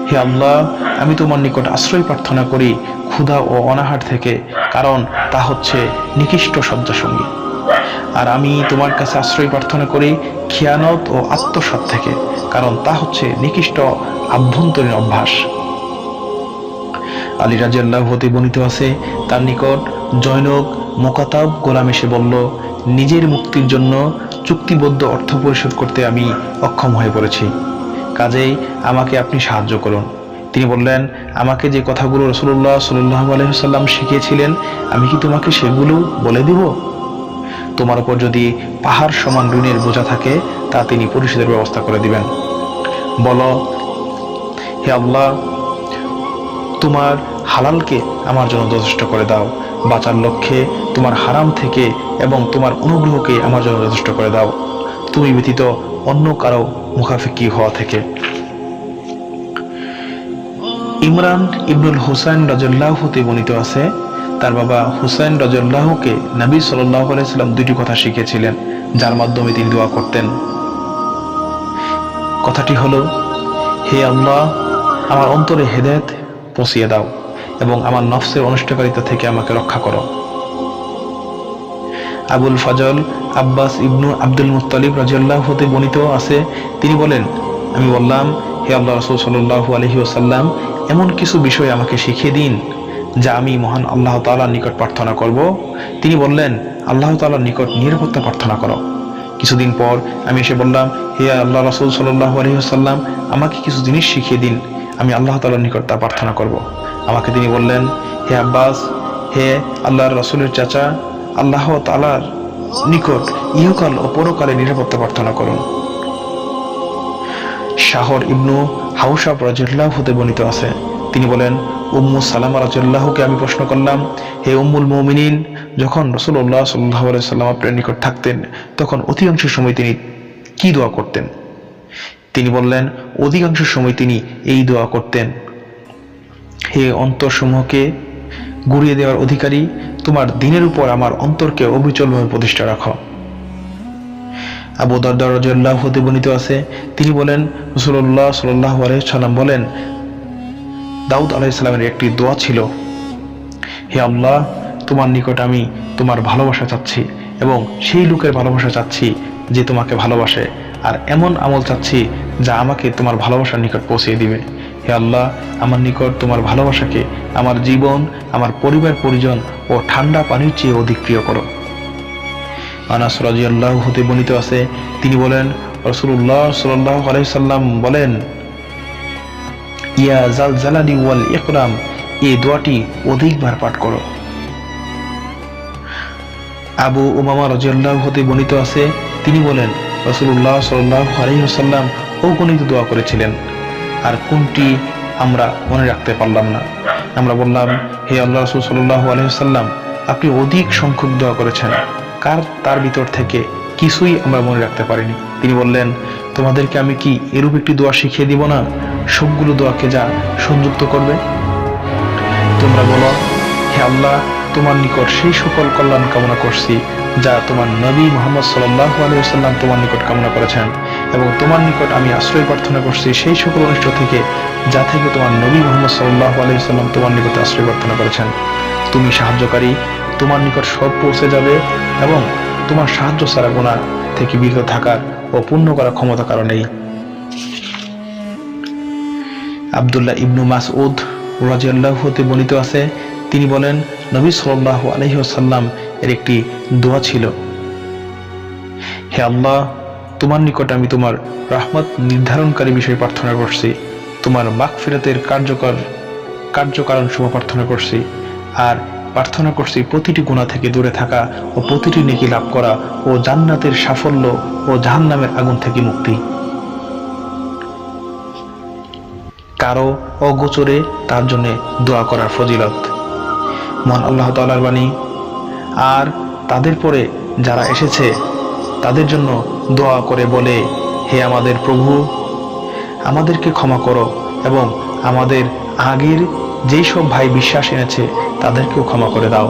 হে আল্লাহ, আমি তোমার নিকট আশ্রয় প্রার্থনা করি ক্ষুধা ও অনাহার থেকে, কারণ তা হচ্ছে নিকৃষ্ট শয্যাসঙ্গী। আর আমি তোমার কাছে আশ্রয় প্রার্থনা করি খিয়ানত ও আত্মসাৎ থেকে, কারণ তা হচ্ছে নিকৃষ্ট আভ্যন্তরীণ অভ্যাস। আলী রাদিয়াল্লাহু হতে বর্ণিত আছে, তার নিকট জৈনক মুকাতাব গোলাম এসে বলল, নিজের মুক্তির জন্য চুক্তিবদ্ধ অর্থ পরিশোধ করতে আমি অক্ষম হয়ে পড়েছি, কাজেই আমাকে আপনি সাহায্য করুন। তিনি বললেন, আমাকে যে কথাগুলো রাসূলুল্লাহ সাল্লাল্লাহু আলাইহি ওয়াসাল্লাম শিখিয়েছিলেন, আমি কি তোমাকে সেগুলো বলে দিব? তোমার উপর যদি পাহাড় সমান ঋণের বোঝা থাকে তা তিনি পরিশোধের ব্যবস্থা করে দিবেন। বলো, হে আল্লাহ, তোমার হালালকে আমার জন্য যথেষ্ট করে দাও, বাঁচার লক্ষ্যে তোমার হারাম থেকে এবং তোমার অনুগ্রহকে আমার জন্য যথেষ্ট করে দাও, তুমি ব্যতীত অন্য কারো মুখাফিকি হওয়া থেকে। ইমরান ইবনুল হুসাইন রাদিয়াল্লাহু হতে বর্ণিত আছে, তার বাবা হুসাইন রাদিয়াল্লাহুকে নবী সাল্লাল্লাহু আলাইহি সাল্লাম দুটি কথা শিখিয়েছিলেন যার মাধ্যমে তিনি দোয়া করতেন। কথাটি হলো, হে আল্লাহ, আমার অন্তরে হেদায়েত পৌঁছিয়ে দাও এবং আমার নফসের অনিষ্টকারিতা থেকে আমাকে রক্ষা করো। আবুল ফজল আব্বাস ইবনু আব্দুল মুত্তালিব রাদিয়াল্লাহু হতে বর্ণিত আছে, তিনি বলেন, আমি বললাম, হে আল্লাহ রাসূল সাল্লাল্লাহু আলাইহি ওয়াসাল্লাম, এমন কিছু বিষয় আমাকে শিখিয়ে দিন যা আমি মহান আল্লাহ তাআলার নিকট প্রার্থনা করব। তিনি বললেন, আল্লাহ তাআলার নিকট নিরাপত্তা প্রার্থনা করো। কিছুদিন পর আমি এসে বললাম, হে আল্লাহ রাসূল সাল্লাল্লাহু আলাইহি ওয়াসাল্লাম, আমাকে কিছু জিনিস শিখিয়ে দিন, আমি আল্লাহ তাআলার নিকট তা প্রার্থনা করব। আমাকে তিনি বললেন, হে আব্বাস, হে আল্লাহর রাসূলের চাচা, আল্লাহ তাআলার নিকট ইহকাল ও পরকালে নিরাপত্তা প্রার্থনা করুন। শাহর ইবনু হাউশাব রাদিয়াল্লাহু হতে বর্ণিত আছে, তিনি বলেন, উম্মু সালামা রাদিয়াল্লাহুকে আমি প্রশ্ন করলাম, হে উম্মুল মুমিনিন, যখন রাসূলুল্লাহ সাল্লাল্লাহু আলাইহি ওয়াসাল্লাম আপনার নিকট থাকতেন তখন অধিকাংশ সময় তিনি কি দোয়া করতেন? তিনি বললেন, অধিকাংশ সময় তিনি এই দোয়া করতেন, হে অন্তরসমূহকে গুড়িয়ে দেওয়ার অধিকারী, তোমার দ্বীনের উপর আমার অন্তরকে অবিচলভাবে প্রতিষ্ঠা রাখো। আবু দারদা রাদিয়াল্লাহু হতে বর্ণিত আছে, তিনি বলেন, রাসূলুল্লাহ সাল্লাল্লাহু আলাইহি ওয়াসাল্লাম বলেন, দাউদ আলাইহিস সালামের একটি দোয়া ছিল, হে আল্লাহ, তোমার নিকট আমি তোমার ভালোবাসা চাচ্ছি এবং সেই লোকের ভালোবাসা চাচ্ছি যে তোমাকে ভালোবাসে, আর এমন আমল চাচ্ছি যা আমাকে তোমার ভালোবাসার নিকট পৌঁছে দিবে। হে আল্লাহ, আমার নিকট তোমার ভালোবাসাকে আমার জীবন, আমার পরিবার পরিজন ও ঠান্ডা পানির চেয়ে অধিক প্রিয় করো। আনাস রাদিয়াল্লাহু হতে বর্ণিত আছে, তিনি বলেন, রাসূলুল্লাহ সাল্লাল্লাহু আলাইহি সাল্লাম বলেন, ইয়া জাল জালালি ওয়াল ইকরাম, এই দোয়াটি অধিকবার পাঠ করো। আবু উমামা রাদিয়াল্লাহু হতে বর্ণিত আছে, তিনি বলেন, রাসূলুল্লাহ সাল্লাল্লাহু আলাইহি ওয়াসাল্লাম অগণিত দোয়া করেছিলেন, আর কোনটি আমরা মনে রাখতে পারলাম না। আমরা বললাম, হে আল্লাহ রাসূল সাল্লাল্লাহু আলাইহি ওয়াসাল্লাম, আপনি অধিক সংখ্যক দোয়া করেছেন, তার ভিতর থেকে কিছুই আমরা মনে রাখতে পারিনি। তিনি বললেন, তোমাদেরকে আমি কি এরূপ একটি দোয়া শিখিয়ে দিব না, সবগুলো দোয়াকে যা সংযুক্ত করবে? তোমরা বলো, হে আল্লাহ, তোমার নিকট সেই সকল কল্যাণ কামনা করছি যা তোমার নবী মুহাম্মদ সাল্লাল্লাহু আলাইহি ওয়াসাল্লাম তোমার নিকট কামনা করেছেন, এবং তোমার নিকট আমি আশ্রয় প্রার্থনা করছি সেই সকল অনিষ্ট থেকে যা থেকে তোমার নবী মুহাম্মদ সাল্লাল্লাহু আলাইহি ওয়াসাল্লাম তোমার নিকট আশ্রয় প্রার্থনা করেছেন। তুমি সাহায্যকারী, তোমার নিকট সব পৌঁছে যাবে, এবং তোমার সাহায্য ছাড়া গুনাহ থেকে বিরত থাকার ও পূর্ণ করার ক্ষমতা কারো নেই। আব্দুল্লাহ ইবনু মাসউদ রাদিয়াল্লাহু হতে বর্ণিত আছে, তিনি বলেন, নবী সাল্লাল্লাহু আলাইহি ওয়াসাল্লাম এর একটি দোয়া ছিল, হে আল্লাহ, তোমার নিকট আমি তোমার রহমত নির্ধারণকারী বিষয় প্রার্থনা করছি, তোমার মাগফিরাতের কার্যকারণ সমূহ প্রার্থনা করছি, আর প্রার্থনা করছি প্রতিটি গুনাহ থেকে দূরে থাকা ও প্রতিটি নেকি লাভ করা ও জান্নাতের সাফল্য ও জাহান্নামের আগুন থেকে মুক্তি। কারো অগোচরে তার জন্য দোয়া করার ফজিলত। মহান আল্লাহ তাআলার বাণী, আর তাদের পরে যারা এসেছে তাদের জন্য দোয়া করে বলে, হে আমাদের প্রভু, আমাদেরকে ক্ষমা করো, এবং আমাদের আগের যেই সব ভাই বিশ্বাস এনেছে তাদেরকেও ক্ষমা করে দাও।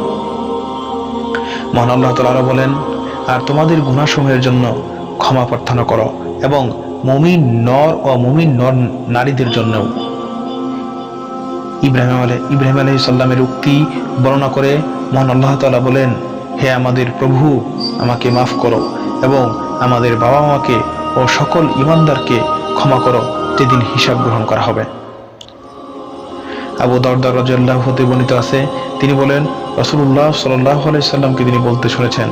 মহান আল্লাহ তাআলা বলেন, আর তোমাদের গুনাহসমূহের জন্য ক্ষমা প্রার্থনা করো, এবং মুমিন নর ও মুমিন নর নারীদের জন্যও। ইব্রাহিম আলাইহিস সালামের উক্তি বর্ণনা করে মহান আল্লাহ তাআলা বলেন, হে আমাদের প্রভু, আমাকে মাফ করো, এবং আমাদের বাবা মাকে ও সকল ঈমানদারকে ক্ষমা করো, যেদিন হিসাব গ্রহণ করা হবে। আবু দারদা রাদিয়াল্লাহু হতে বর্ণিত আছে, তিনি বলেন, রাসূলুল্লাহ সাল্লাল্লাহু আলাইহি সাল্লামকে তিনি বলতে শুনেছেন,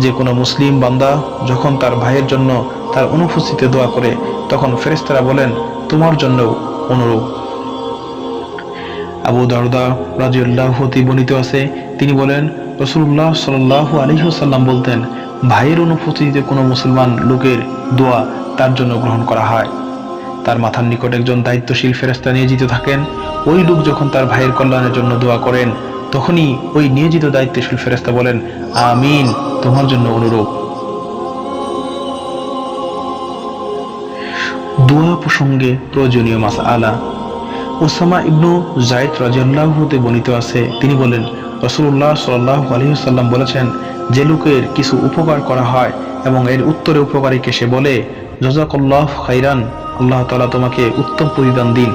যে কোনো মুসলিম বান্দা যখন তার ভাইয়ের জন্য তার অনুপস্থিতিতে দোয়া করে, তখন ফেরেশতারা বলেন, তোমার জন্যও অনুরূপ। আবু দারদা রাদিয়াল্লাহু হতে বর্ণিত আছে, তিনি বলেন, রাসূলুল্লাহ সাল্লাল্লাহু আলাইহি ওয়াসাল্লাম বলতেন, ভাইয়ের অনুপস্থিতিতে কোনো মুসলমান লোকের দোয়া তার জন্য গ্রহণ করা হয়। তার মাথার নিকট একজন দায়িত্বশীল ফেরেশতা নিয়োজিত থাকেন। ওই লোক যখন তার ভাইয়ের কল্যাণের জন্য দোয়া করেন, তখনই ওই নিয়োজিত দায়িত্বশীল ফেরেশতা বলেন, আমিন, তোমার জন্য অনুরূপ। দোয়া প্রসঙ্গে প্রয়োজনীয় মাসআলা। উসামা ইবনু যায়েদ রাদিয়াল্লাহু হতে বর্ণিত আছে, তিনি বলেন, রাসূলুল্লাহ সাল্লাল্লাহু আলাইহি ওয়াসাল্লাম বলেছেন, যে লোকের কিছু উপকার করা হয় এবং এর উত্তরে উপকারীকে সে বলে, জাযাকাল্লাহু খাইরান, আল্লাহ তাআলা তোমাকে উত্তম প্রতিদান দিন,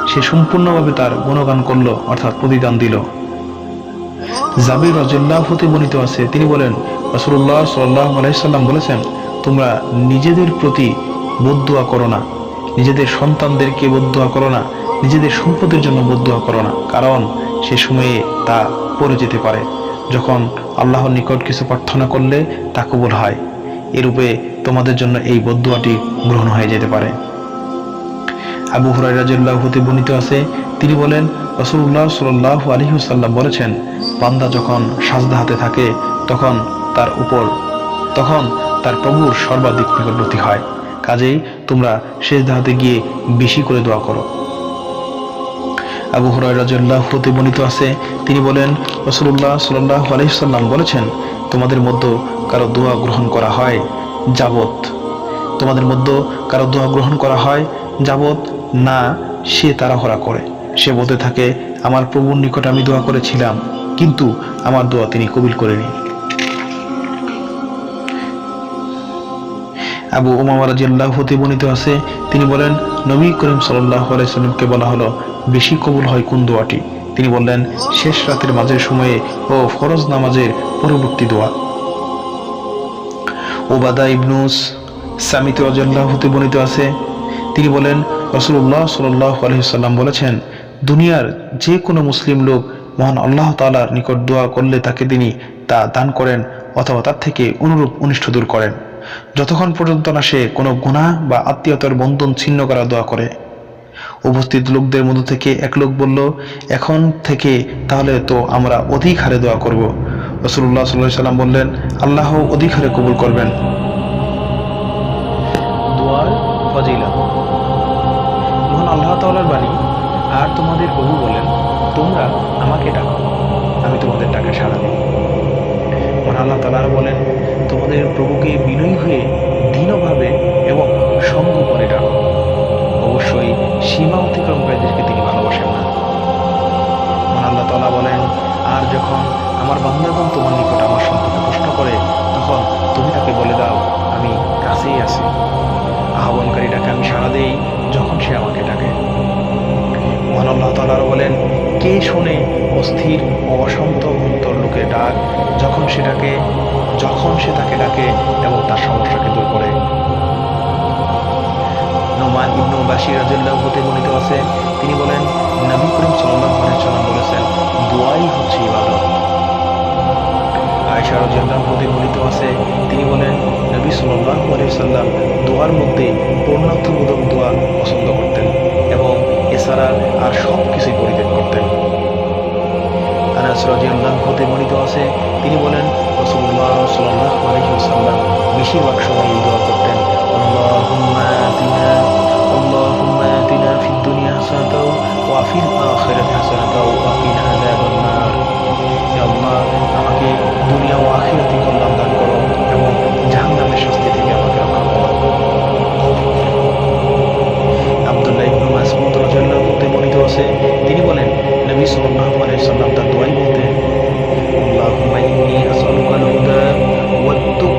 সে সম্পূর্ণভাবে তার গুণগান করল, অর্থাৎ প্রতিদান দিল। জাবির রাদিয়াল্লাহু হতে বর্ণিত আছে, তিনি বলেন, রাসূলুল্লাহ সাল্লাল্লাহু আলাইহি ওয়াসাল্লাম বলেছেন, তোমরা নিজেদের প্রতি বদদুয়া করো না, নিজেদের সন্তানদেরকে বদদুয়া করো না, নিজেদের সম্পদের জন্য বদদুয়া করো না, কারণ সে সময়ে তা পড়ে যেতে পারে। যখন আল্লাহর নিকট কিছু প্রার্থনা করলে তা কবুল হয়, এরূপে তোমাদের জন্য এই বদদুয়াটি গ্রহণ হয়ে যেতে পারে। আবু হুরায়রা রাদিয়াল্লাহু হতে বর্ণিত আছে, তিনি বলেন, রাসূলুল্লাহ সাল্লাল্লাহু আলাইহি ওয়াসাল্লাম বলেছেন, বান্দা যখন সাজদা হাতে থাকে তখন তার প্রভুর সর্বাধিক নিকটবর্তী হয়, কাজেই তোমরা সিজদা হাতে গিয়ে বেশি করে দোয়া করো। আবু হুরায়রা রাদিয়াল্লাহু হতে বর্ণিত আছে, তিনি বলেন, রাসূলুল্লাহ সাল্লাল্লাহু আলাইহি ওয়াসাল্লাম বলেছেন, তোমাদের মধ্যে কারো দোয়া গ্রহণ করা হয় যাবত না সে তাড়াহুড়া করে, সে বলতে থাকে, আমার প্রভুর নিকট আমি দোয়া করেছিলাম, কিন্তু আমার দোয়া তিনি কবুল করেনি। আবু উমামা রাদিয়াল্লাহু হতে বর্ণিত আছে, তিনি বলেন, নবী করিম সাল্লাল্লাহু আলাইহি ওয়াসাল্লামকে বলা হলো, বেশি কবুল হয় কোন দোয়াটি? তিনি বললেন, শেষ রাতের মাঝের সময়ে ও ফরজ নামাজের পরবর্তী দোয়া। ওবাদা ইবনুস সামিত রাদিয়াল্লাহু হতে বর্ণিত আছে, তিনি বলেন রাসূলুল্লাহ সাল্লাল্লাহু আলাইহি ওয়াসাল্লাম বলেছেন, দুনিয়ার যে কোনো মুসলিম লোক মহান আল্লাহ তাআলার নিকট দোয়া করলে তাকে তিনি তা দান করেন অথবা তার থেকে অনুরূপ অনিষ্ট দূর করেন, যতক্ষণ পর্যন্ত না সে কোনো গুনাহ বা আত্মীয়তার বন্ধন ছিন্ন করার দোয়া করে। উপস্থিত লোকদের মধ্য থেকে এক লোক বলল, এখন থেকে তাহলে তো আমরা অধিক হারে দোয়া করব। রাসূলুল্লাহ সাল্লাল্লাহু আলাইহি ওয়াসাল্লাম বললেন, আল্লাহ অধিক হারে কবুল করবেন। দোয়ার ফজিলত। মহান আল্লাহ তাআলার বাণী, আর তোমাদের প্রভু বলেন, তোমরা আমাকে ডাকো, আমি তোমাদের ডাকে সাড়া দেব। মহান আল্লাহ তাআলা বলেন, তোমাদের প্রভুকে বিনয়ী হয়ে দীনভাবে এবং সঙ্গপরে ডাকো। অবশ্যই সীমা অতিক্রমকারীদেরকে তিনি ভালোবাসেন না। মহান আল্লাহ তাআলা বলেন, আর যখন আমার বান্দাগণ তোমার নিকট আমার সম্পর্কে প্রশ্ন করে, তখন তুমি তাকে বলে দাও, আমি কাছেই আছি। আহ্বানকারী ডাকে আমি সাড়া দেই যখন সে আমাকে ডাকে। মহান আল্লাহ তাআলা বলেন, কে শোনে অস্থির ও অশান্ত অন্তর লোকের ডাক যখন সে তাকে ডাকে এবং তার সমস্যাকে দূর করে। নোমান ইবনু বাশির রাদিয়াল্লাহু হতে বর্ণিত আছে, তিনি বলেন, নবী করিম সাল্লাল্লাহু আলাইহি ওয়াসাল্লাম বলেছেন, দোয়াই হচ্ছে ইবাদত। আয়েশা রাদিয়াল্লাহু হতে বর্ণিত আছে, তিনি বলেন, নবী সাল্লাল্লাহু আলাইহি ওয়াসাল্লাম দোয়ার মধ্যে পূর্ণার্থবোধক দোয়া পছন্দ করতেন এবং এছাড়া আর সব কিছুই পরিত্যাগ করতেন। আনাস রাদিয়াল্লাহু হতে বর্ণিত আছে, তিনি বলেন, রাসূলুল্লাহ সাল্লাল্লাহু আলাইহি ওয়াসাল্লাম বেশিরভাগ সময় দোয়া করতেন, আল্লাহুম্মা আতিনা ফিদ দুনিয়া হাসানাতাও ওয়া ফিল আখিরাতি হাসানাতাও ওয়া কিনা আযাবান নার। হে আল্লাহ, আমাকে দুনিয়া ও আখিরাতে কল্যাণ দান করো এবং জাহান্নামের শাস্তি থেকে আমাকে রক্ষা করো। আব্দুল্লাহ ইবনে মাসউদ রাদিয়াল্লাহু হতে বর্ণিত আছে, তিনি বলেন, নবী সাল্লাল্লাহু আলাইহি ওয়াসাল্লাম তার দোয়ায় বলতেন, আল্লাহুম্মা ইন্নী আসআলুকাল হুদা ওয়াত তুক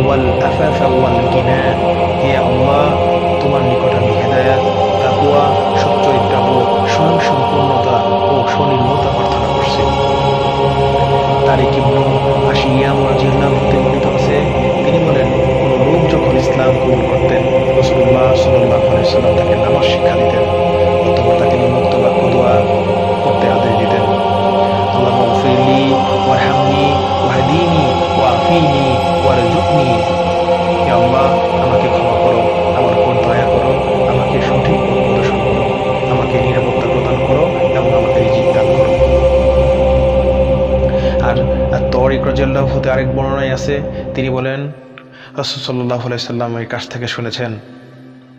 ওয়াল আফাফা ওয়াল গিনা। হে আল্লাহ, তোমার নিকট আমি হেদায়েত, তাকওয়া, সচ্চরিত্রা ও স্বয়ংসম্পূর্ণতা ও স্বনির্ভরতা প্রার্থনা করছি। তারিক ইবনু আশিয়াম রাদিয়াল্লাহু হতে বর্ণিত আছে, তিনি বলেন, কোন লোক যখন ইসলাম কবুল করতেন, রাসূলুল্লাহ সাল্লাল্লাহু আলাইহি ওয়াসাল্লাম তাকে নামাজ শিক্ষা দিতেন অথবা তাকে নিম্নোক্ত বাক্য দোয়া করতে আদেশ দিতেন, আল্লাহুম্মা গফিরলি ওয়ারহামনি ওয়াহদিনি ওয়াআফিনি ওয়ারজুকনি। হে আল্লাহ, আমাকে ক্ষমা করো, আমার উপর দয়া করো, আমাকে সঠিক পথ প্রদর্শন করো, আমাকে নিরাপত্তা প্রদান করো এবং আমাকে রিজিক দান করো। আর তারিক রাদিয়াল্লাহু হতে আরেক বর্ণনায় আছে, তিনি বলেন, রাসূল সাল্লাল্লাহু আলাইহি সাল্লামের কাছ থেকে শুনেছেন,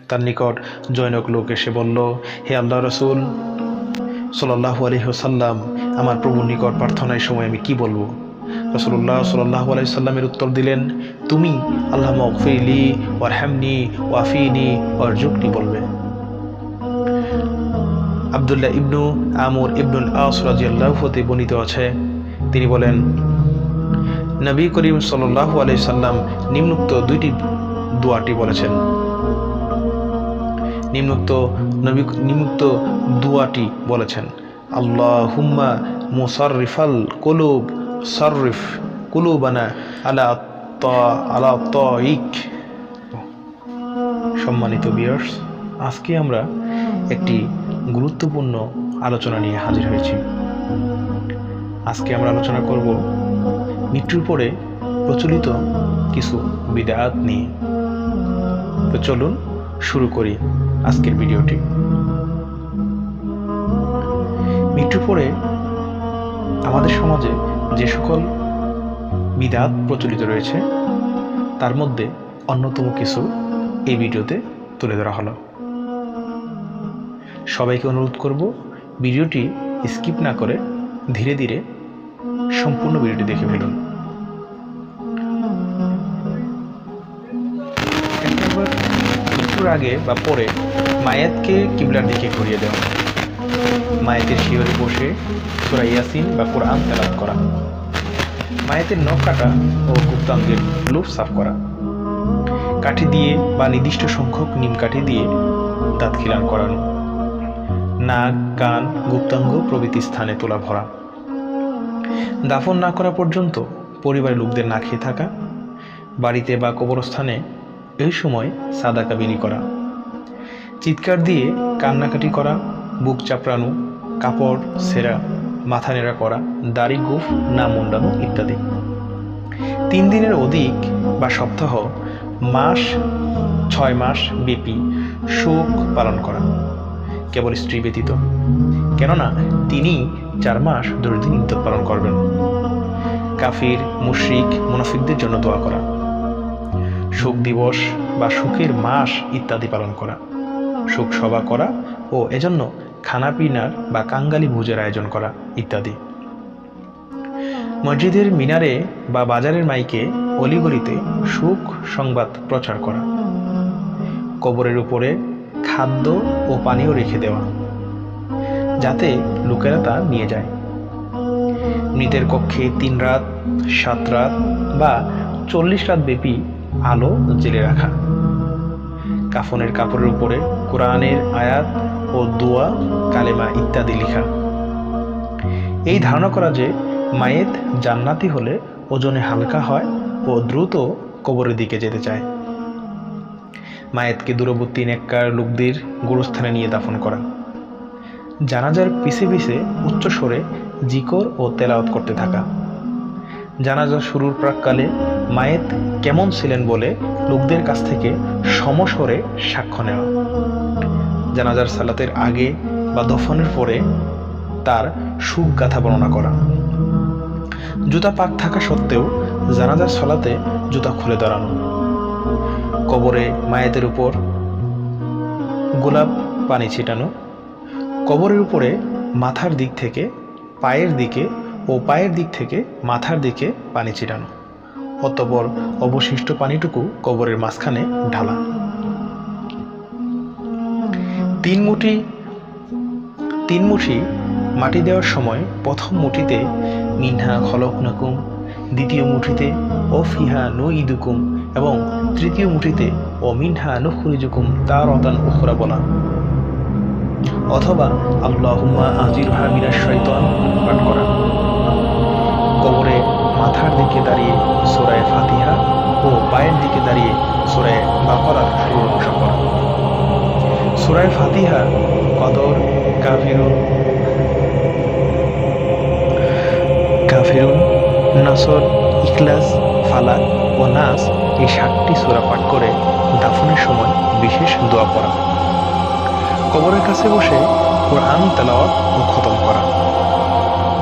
তার নিকট জনৈক লোক এসে বলল, হে আল্লাহর রাসূল সাল্লাল্লাহু আলাইহি ওয়াসাল্লাম, আমার প্রভুর নিকট প্রার্থনার সময় আমি কি বলবো? রাসূলুল্লাহ সাল্লাল্লাহু আলাইহি সাল্লামের উত্তর দিলেন, তুমি আল্লাহুম্মা গফিরলি ওয়ারহামনি ওয়াআফিনি ওয়ারজুকনি বলবে। আব্দুল্লাহ ইবনু আমর ইবনুল আস রাদিয়াল্লাহু হতে বর্ণিত আছে, তিনি বলেন, নবী করিম সাল্লাল্লাহু আলাইহি সাল্লাম নিম্নোক্ত দুইটি দোয়াটি বলেছেন। নিম্নোক্ত দোয়াটি বলেছেন, আল্লাহুম্মা মুসাররিফাল কুলুব সাররিফ কুলুবানা আলা তাইক। সম্মানিত ভিউয়ার্স, আজকে আমরা একটি গুরুত্বপূর্ণ আলোচনা নিয়ে হাজির হয়েছি। আজকে আমরা আলোচনা করব মৃত্যুর পরে প্রচলিত কিছু বিদআত নিয়ে। তো চলুন শুরু করি আজকের ভিডিওটি। মৃত্যুর পরে আমাদের সমাজে যে সকল বিদআত প্রচলিত রয়েছে, তার মধ্যে অন্যতম কিছু এই ভিডিওতে তুলে ধরা হলো। সবাইকে অনুরোধ করব, ভিডিওটি স্কিপ না করে ধীরে ধীরে সম্পূর্ণ ভিডিওটি দেখে ফেলুন। মৃত্যুর আগে বা পরে মায়াতকে কিবলার দিকে ঘুরিয়ে দেওয়া, মায়াতের শিয়রে বসে সূরা ইয়াসিন বা কোরআন তেলাওয়াত করা, মায়াতের নখ কাটা ও গুপ্তাঙ্গের লুফ সাফ করা, কাঠি দিয়ে বা নির্দিষ্ট সংখ্যক নিম কাঠি দিয়ে দাঁত খিলান করানো, নাক, কান, গুপ্তাঙ্গ প্রভৃতি স্থানে তোলা ভরা, দাফন না করা পর্যন্ত পরিবারের লোকদের না খেয়ে থাকা,
বাড়িতে বা কবরস্থানে এই সময় সাদাকা বিলি করা, চিৎকার দিয়ে কান্নাকাটি করা, বুক চাপড়ানো, কাপড় ছেঁড়া, মাথা নেড়া করা, দাড়ি গোঁফ না মুন্ডানো ইত্যাদি। 3 দিনের অধিক বা সপ্তাহ, মাস, 6 মাস ব্যাপী শোক পালন করা, কেবল স্ত্রী ব্যতীত, কেননা তিনি 4 মাস 10 দিন ইদ্যত পালন করবেন। কাফির, মুশরিক, মুনাফিকদের জন্য দোয়া করা, শোক দিবস বা শোকের মাস ইত্যাদি পালন করা, শোক সভা করা ও এজন্য খানা পিনার বা কাঙ্গালি ভোজের আয়োজন করা ইত্যাদি। মসজিদের মিনারে বা বাজারের মাইকে অলিগলিতে শোক সংবাদ প্রচার করা, কবরের উপরে খাদ্য ও পানীয় রেখে দেওয়া যাতে লোকেরা তা নিয়ে যায়। মৃতের কক্ষে 3 রাত, 7 রাত বা 40 রাত ব্যাপী আলো জ্বেলে রাখা, কাফনের কাপড়ের উপরে কোরআনের আয়াত ও দোয়া, কালেমা ইত্যাদি লেখা। এই ধারণা করা যে মায়েত জান্নাতি হলে ওজনে হালকা হয় ও দ্রুত কবরের দিকে যেতে চায়। মায়েতকে দূরবর্তী নেককার লোকদের গোরস্থানে নিয়ে দাফন করা, জানাজার পিছে পিছে উচ্চ স্বরে জিকর ও তেলাওয়াত করতে থাকা, জানাজা শুরুর প্রাককালে মায়েত কেমন ছিলেন বলে লোকদের কাছ থেকে সমস্বরে সাক্ষ্য নেওয়া, জানাজার সালাতের আগে বা দফনের পরে তার সুখ গাথা বর্ণনা করা, জুতা পাক থাকা সত্ত্বেও জানাজার সালাতে জুতা খুলে দাঁড়ানো, কবরে মায়েতের উপর গোলাপ পানি ছিটানো, কবরের উপরে মাথার দিক থেকে পায়ের দিকে ও পায়ের দিক থেকে মাথার দিকে পানি ছিটানো, অতঃপর অবশিষ্ট পানিটুকু কবরের মাঝখানে ঢালা। 3 মুঠি মাটি দেওয়ার সময় প্রথম মুঠিতে মিনহা খলকনাকুম, দ্বিতীয় মুঠিতে ও ফিহা নুইদুকুম এবং তৃতীয় মুঠিতে ও মিনহা নুখরিজুকুম তারাতান উখরা বলা, অথবা আল্লাহুম্মা আজিরহা মিনাশ শাইতান পাঠ করা। কবরে মাথার দিকে দাঁড়িয়ে সূরা ফাতিহা ও পায়ের দিকে দাঁড়িয়ে সূরা বাকারার শুরুর অংশ পড়া। সূরা ফাতিহা, কদর, কাফিরুন, নাসর, ইখলাস, ফালাক ও নাস এই 7টি সূরা পাঠ করে দাফনের সময় বিশেষ দোয়া পড়া। কবরের কাছে বসে কোরআন তেলাওয়াত ও খতম করা।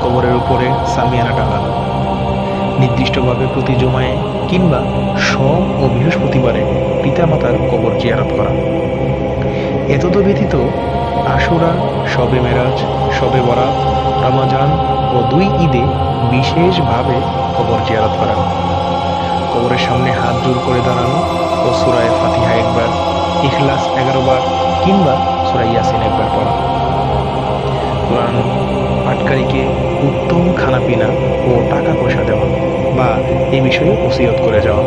কবরের উপরে সামিয়ানা টাঙানো। নির্দিষ্টভাবে প্রতি জুমায় কিংবা সোম ও বৃহস্পতিবারে পিতামাতার কবর জিয়ারত করা। এতদ ব্যতীত আশুরা, শবে মেরাজ, শবে বরাত, রমজান ও 2 ঈদে বিশেষভাবে কবর জিয়ারত করা। কবরের সামনে হাত জোড় করে দাঁড়ানো ও সূরা ফাতিহা একবার, ইখলাস 11 বার কিংবা সূরা ইয়াসিন একবার পড়া। কোরআন পাঠকারীকে উত্তম খানাপিনা ও টাকা পয়সা দেওয়া বা এই বিষয়ে ওসিয়ত করে যাওয়া।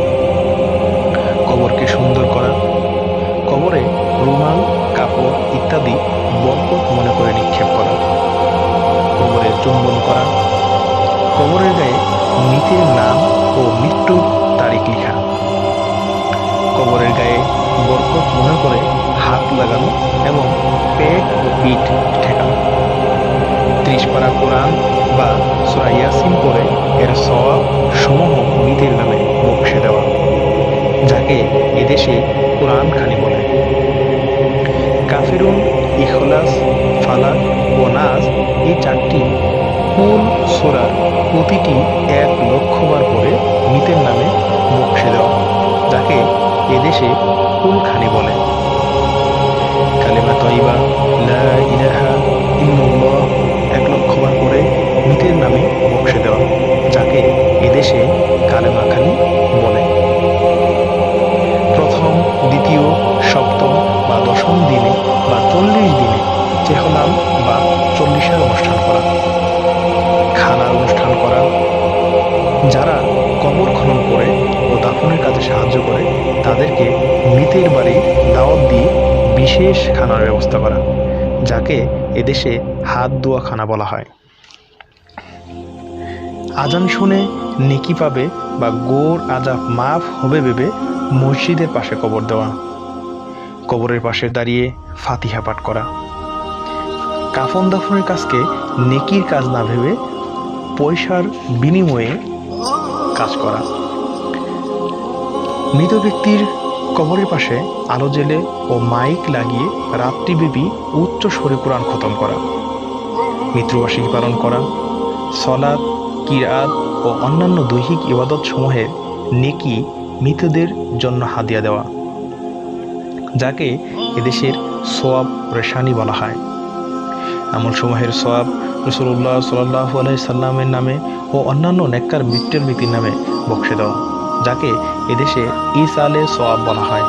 কবরকে সুন্দর করা। কবরে রুমাল, কাপড় ইত্যাদি বরকত মনে করে নিক্ষেপ করা। কবরে চুম্বন করা। কবরের গায়ে মৃতের নাম ও মৃত্যুর তারিখ লেখা। কবরের গায়ে বরকত মনে করে হাত লাগানো এবং পেট ও পিঠ ঠেকানো। 30 পারা কোরআন বা সূরা ইয়াসিন পড়ে এর সওয়াব সমূহ মৃতের নামে বকশে দেওয়া, যাকে এদেশে কোরআন খানি বলে। কাফিরুন, ইখলাস, ফালাক ও নাস এই 4টি কুল সূরার প্রতিটি 1 লক্ষ বার পড়ে মৃতের নামে বকশে দেওয়া, যাকে এদেশে কুলখানি বলে। কালেমা তয়্যিবা লা ইলাহা ইল্লাল্লাহ 1 লক্ষ বার পড়ে মৃতের নামে বকশে দেওয়া, যাকে এদেশে কালেমা খানি বলে। প্রথম, দ্বিতীয়, সপ্তম বা দশম দিনে বা 40 দিনে চেহলাম বা 40-এর অনুষ্ঠান করা। খানার অনুষ্ঠান করা। যারা কবর খনন করে ও দাফনের কাজে সাহায্য করে তাদেরকে মৃতের বাড়ি দাওয়াত দিয়ে বিশেষ খানার ব্যবস্থা করা, যাকে এদেশে হাত ধোয়া খানা বলা হয়। আজান শুনে নেকি পাবে বা গোর আজাব মাফ হবে ভেবে মসজিদের পাশে কবর দেওয়া, কবরের পাশে দাঁড়িয়ে ফাতিহা পাঠ করা, কাফন দাফনের কাজকে নেকির কাজ না ভেবে পয়সার বিনিময়ে কাজ করা, মৃত ব্যক্তির কবরের পাশে আলো জ্বেলে ও মাইক লাগিয়ে রাত্রিব্যাপী উচ্চ স্বরে কোরআন খতম করা, মৃত্যুবার্ষিকী পালন করা, সলাত, কিরাত ও অন্যান্য দৈহিক ইবাদত সমূহের নেকি মৃতদের জন্য হাদিয়া দেওয়া, যাকে এদেশের সোয়াব রেশানি বলা হয়। আমল সমূহের সোয়াব রাসূলুল্লাহ সাল্লাল্লাহু আলাইহি সাল্লামের নামে ও অন্যান্য নেককার মৃত্যুর ব্যক্তির নামে বকশে দেওয়া, যাকে এদেশে ইসালে সোয়াব বলা হয়।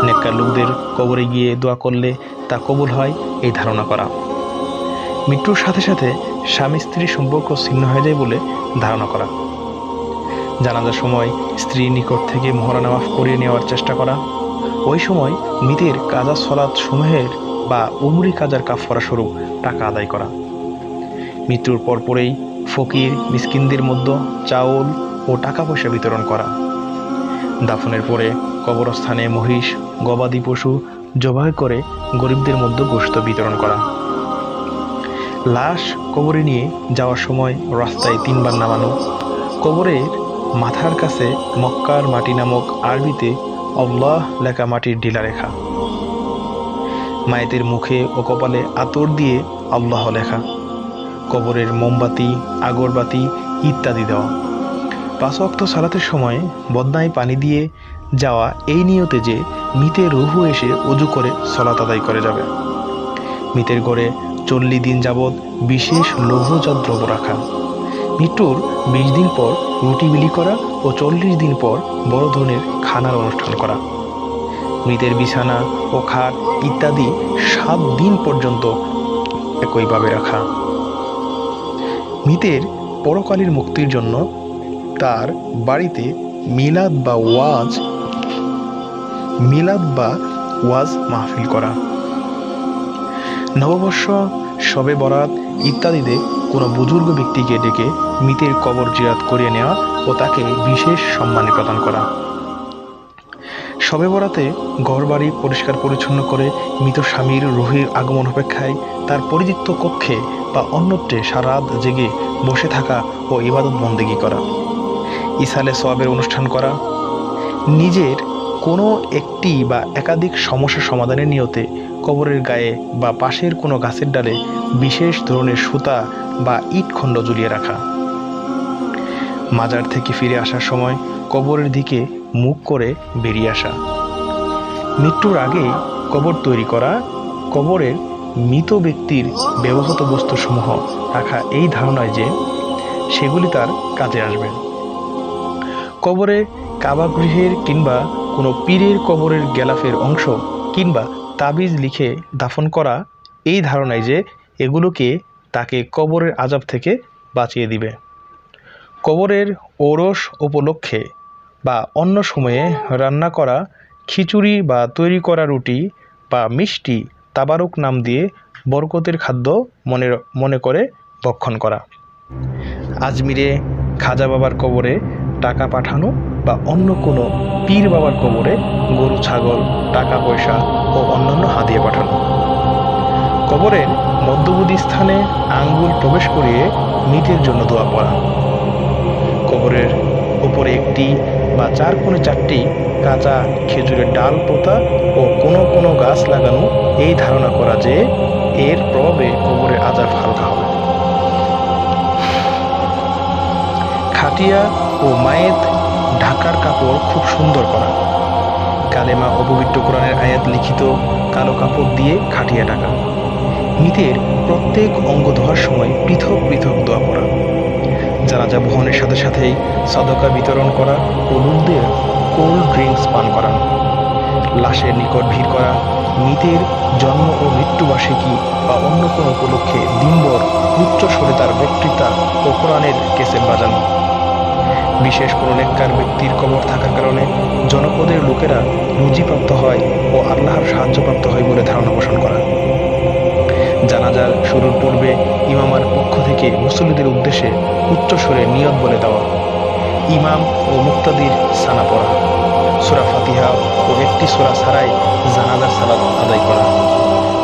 নেককার লোকদের কবরে গিয়ে দোয়া করলে তা কবুল হয় এই ধারণা করা, মৃত্যুর সাথে সাথে স্বামী স্ত্রীর সম্পর্ক ছিন্ন হয়ে যায় বলে ধারণা করা, জানাজার সময় স্ত্রীর নিকট থেকে মহরানা মাফ করিয়ে নেওয়ার চেষ্টা করা, ওই সময় মৃতের কাজা সলাৎ সমূহের বা উমরি কাজার কাফারা স্বরূপ টাকা আদায় করা, মৃত্যুর পরপরেই ফকির মিসকিনদের মধ্যে চাউল ও টাকা পয়সা বিতরণ করা, দাফনের পরে কবরস্থানে মহিষ গবাদি পশু জবাই করে গরিবদের মধ্যে গোশত বিতরণ করা, লাশ কবরে নিয়ে যাওয়ার সময় রাস্তায় 3 বার নামানো, কবরের মাথার কাছে মক্কার মাটি নামক আরবিতে আল্লাহ লেখা মাটির ঢিলা রেখা, মায়েদের মুখে ও কপালে আতর দিয়ে আল্লাহ লেখা, কবরের মোমবাতি আগরবাতি ইত্যাদি দেওয়া, 5 ওয়াক্ত সালাতের সময় বদনায় পানি দিয়ে যাওয়া এই নিয়তে যে মৃতের রুহু এসে অজু করে সালাত আদায় করে যাবে, মৃতের ঘরে 40 দিন যাবৎ বিশেষ লৌহজাত দ্রব্য রাখা, মৃত্যুর 20 দিন পর রুটি বিলি করা ও 40 দিন পর বড় ধরনের খানার অনুষ্ঠান করা, মৃতের বিছানা ও খাট ইত্যাদি 7 দিন পর্যন্ত একইভাবে রাখা, মৃতের পরকালীর মুক্তির জন্য তার বাড়িতে মিলাদ বা ওয়াজ মাহফিল করা, নববর্ষ শবে বরাত ইত্যাদিতে কোনো বুজুর্গ ব্যক্তিকে ডেকে মৃতের কবর জিয়ারত করিয়ে নেওয়া ও তাকে বিশেষ সম্মানী প্রদান করা, শবে বরাতে ঘরবাড়ি পরিষ্কার পরিচ্ছন্ন করে মৃত স্বামীর রুহের আগমন অপেক্ষায় তার পরিত্যক্ত কক্ষে বা অন্যত্রে সারা রাত জেগে বসে থাকা ও ইবাদত বন্দেগী করা, ইসালে সওয়াবের অনুষ্ঠান করা, নিজের কোনো একটি বা একাধিক সমস্যা সমাধানের নিয়তে কবরের গায়ে বা পাশের কোনো গাছের ডালে বিশেষ ধরনের সুতা বা ইট খণ্ড ঝুলিয়ে রাখা, মাজার থেকে ফিরে আসার সময় কবরের দিকে মুখ করে বেরিয়ে আসা, মৃত্যুর আগে কবর তৈরি করা, কবরের মৃত ব্যক্তির ব্যবহৃত বস্তুসমূহ রাখা এই ধারণায় যে সেগুলি তার কাজে আসবে, কবরে কাবাগৃহের কিংবা কোনো পীরের কবরের গেলাফের অংশ কিংবা তাবিজ লিখে দাফন করা এই ধারণায় যে এগুলোকে তাকে কবরের আযাব থেকে বাঁচিয়ে দিবে, কবরের ওরস উপলক্ষে বা অন্য সময়ে রান্না করা খিচুড়ি বা তৈরি করা রুটি বা মিষ্টি তাবারুক নাম দিয়ে বরকতের খাদ্য মনে করে ভক্ষণ করা, আজমিরে খাজা বাবার কবরে টাকা পাঠানো বা অন্য কোনো পীর বাবার কবরে গরু ছাগল টাকা পয়সা ও অন্যান্য হাদিয়া পাঠানো, কবরের মধ্যবর্তী স্থানে আঙ্গুল প্রবেশ করিয়ে মৃতের জন্য দোয়া পড়া, কবরের উপরে একটি বা 4 কোণে 4টি কাঁচা খেজুরের ডাল পোতা ও কোনো কোনো গাছ লাগানো এই ধারণা করা যে এর প্রভাবে কবরের আযাব হালকা হবে, খাটিয়া ও মায়েত ঢাকার কাপড় খুব সুন্দর করা, কালেমা ও পবিত্র কোরআনের আয়াত লিখিত কালো কাপড় দিয়ে খাটিয়া ঢাকা, মৃতের প্রত্যেক অঙ্গ ধোয়ার সময় পৃথক পৃথক দোয়া পড়া, জানাজা বহনের সাথে সাথেই সাদকা বিতরণ করা ও লোকদের কোল্ড ড্রিঙ্কস পান করা, লাশের নিকট ভিড় করা, মৃতের জন্ম ও মৃত্যুবার্ষিকী বা অন্য কোনো উপলক্ষে দিনভর উচ্চ স্বরে তার বক্তৃতা ও কোরআনের কেসেট বাজানো, বিশেষ কোনো নেককার ব্যক্তির কবর থাকার কারণে জনপদের লোকেরা রুজিপ্রাপ্ত হয় ও আল্লাহর সাহায্যপ্রাপ্ত হয় বলে ধারণা পোষণ করা, জানাজার শুরুর পূর্বে ইমামার পক্ষ থেকে মুসল্লিদের উদ্দেশ্যে উচ্চস্বরে নিয়ত বলে দেওয়া, ইমাম ও মুক্তাদির সানা পড়া, সূরা ফাতিহা ও একটি সূরা ছাড়াই জানাজার সালাত আদায় করা,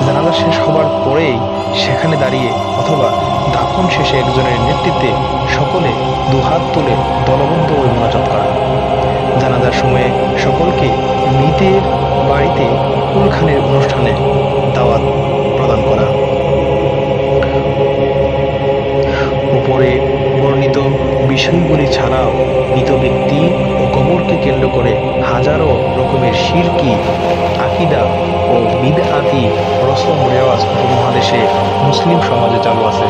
জানাজা শেষ হবার পরেই সেখানে দাঁড়িয়ে অথবা দাফন শেষে একজনের নেতৃত্বে সকলে দুহাত তুলে দলবদ্ধ ও মোনাজাত করা, জানাজার সময়ে সকলকে মৃতের বাড়িতে কুলখানের অনুষ্ঠানে দাওয়াত প্রদান করা। উপরে বর্ণিত বিষয়গুলি ছাড়াও মৃত ব্যক্তি ও কবরকে কেন্দ্র করে হাজারো রকমের শিরকি আকীদা ও বিদআতি রসম রেওয়াজ উপমহাদেশে মুসলিম সমাজে চালু আছে।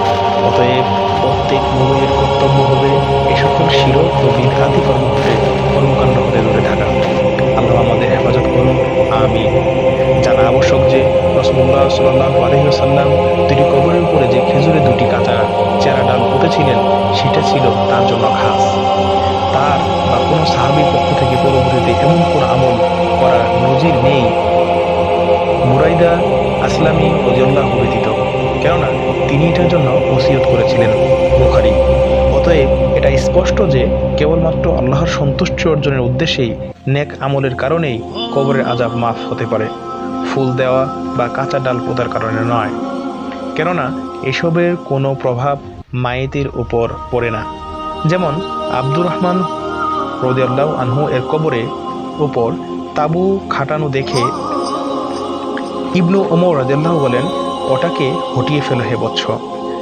অতএব প্রত্যেক মুমিনের কর্তব্য হবে এ সকল শিরক ও বিদআতি কর্মকাণ্ড হতে দূরে থাকা। আল্লাহ আমাদের হেফাজত করুন, আমিন। জানা আবশ্যক যে রাসূলুল্লাহ সাল্লাল্লাহু আলাইহি ওয়াসাল্লাম দুটি কবরের উপরে যে খেজুরের দুটি কাঁচা চেরা ডাল পুঁতেছিলেন সেটা ছিল তার জন্য খাস। তার বা কোনো সাহাবীর পক্ষ থেকে পরবর্তীতে এমন কোনো আমল করার নজির নেই বুরাইদা আসলামী রাদিয়াল্লাহু ব্যতীত, কেননা তিনি এটার জন্য ওসিয়ত করেছিলেন। বুখারী। অতএব এটা স্পষ্ট যে কেবলমাত্র আল্লাহর সন্তুষ্টি অর্জনের উদ্দেশ্যেই নেক আমলের কারণেই কবরের আযাব মাফ হতে পারে, ফুল দেওয়া বা কাঁচা ডাল পোঁতার কারণে নয়। কেননা এসবের কোনো প্রভাব মায়েতের উপর পড়ে না। যেমন আব্দুর রহমান রাদিয়াল্লাহু আনহু এর কবরের উপর তাবু খাটানো দেখে ইবনু ওমর রাদিয়াল্লাহু বলেন, ওটাকে হটিয়ে ফেলো হে বৎস,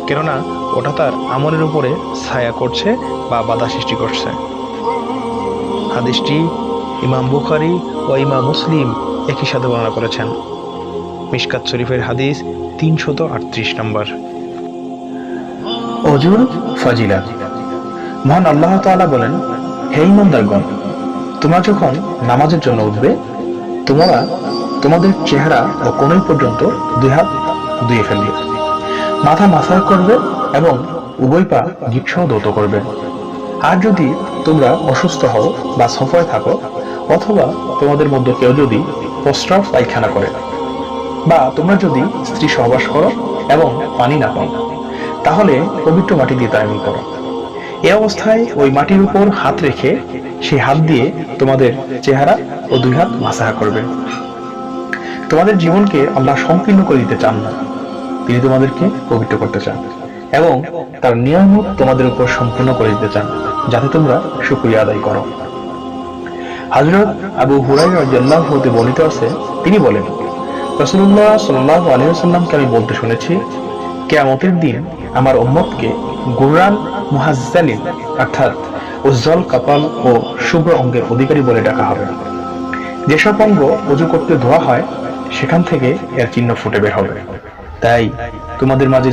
কেননা ওটা তার আমলের উপরে ছায়া করছে বা বাধা সৃষ্টি করছে। হাদিসটি ইমাম বুখারী ও ইমাম মুসলিম একই সাথে বর্ণনা করেছেন। মিশকাত শরীফের হাদিস 338 নম্বর।
অজুর ফজিলাত। মহান আল্লাহ তাআলা বলেন, হে ঈমানদারগণ, তোমরা যখন নামাজের জন্য উঠবে তোমরা তোমাদের চেহারা ও কোণল পর্যন্ত দুই হাত ধুয়ে ফেলবে, মাথা মাসাজ করবে এবং উভয় পা গিটসহ ধৌত করবে। আর যদি তোমরা অসুস্থ হও বা সফরে থাকো অথবা তোমাদের মধ্যে কেউ যদি প্রস্রাব পায়খানা করে বা তোমরা যদি স্ত্রী সহবাস করো এবং পানি না পাও তাহলে পবিত্র মাটি দিয়ে তায়াম্মুম করো। এ অবস্থায় ওই মাটির উপর হাত রেখে সেই হাত দিয়ে তোমাদের চেহারা ও দুই হাত মাসাহ করবে। তোমাদের জীবনকে আল্লাহ সংকীর্ণ করে দিতে চান না, তিনি তোমাদেরকে পবিত্র করতে চান এবং তার নিয়ামত তোমাদের উপর সম্পূর্ণ করে দিতে চান যাতে তোমরা শুকরিয়া আদায় করো। হযরত আবু হুরায়রা রাদিয়াল্লাহু হতে বর্ণিত আছে, তিনি বলেন, রাসূলুল্লাহ সাল্লাল্লাহু আলাইহি ওয়াসাল্লামকে আমি বলতে শুনেছি, কিয়ামতের দিন আমার উম্মতকে গুররান মুহাজ্জালিন অর্থাৎ উজ্জ্বল কপাল ও শুভ্র অঙ্গের অধিকারী বলে ডাকা হবে। যেসব অঙ্গ ওযু করতে ধোয়া হয় সেখান থেকে এর চিহ্ন ফুটে বের হবে। তাই তোমাদের মাঝে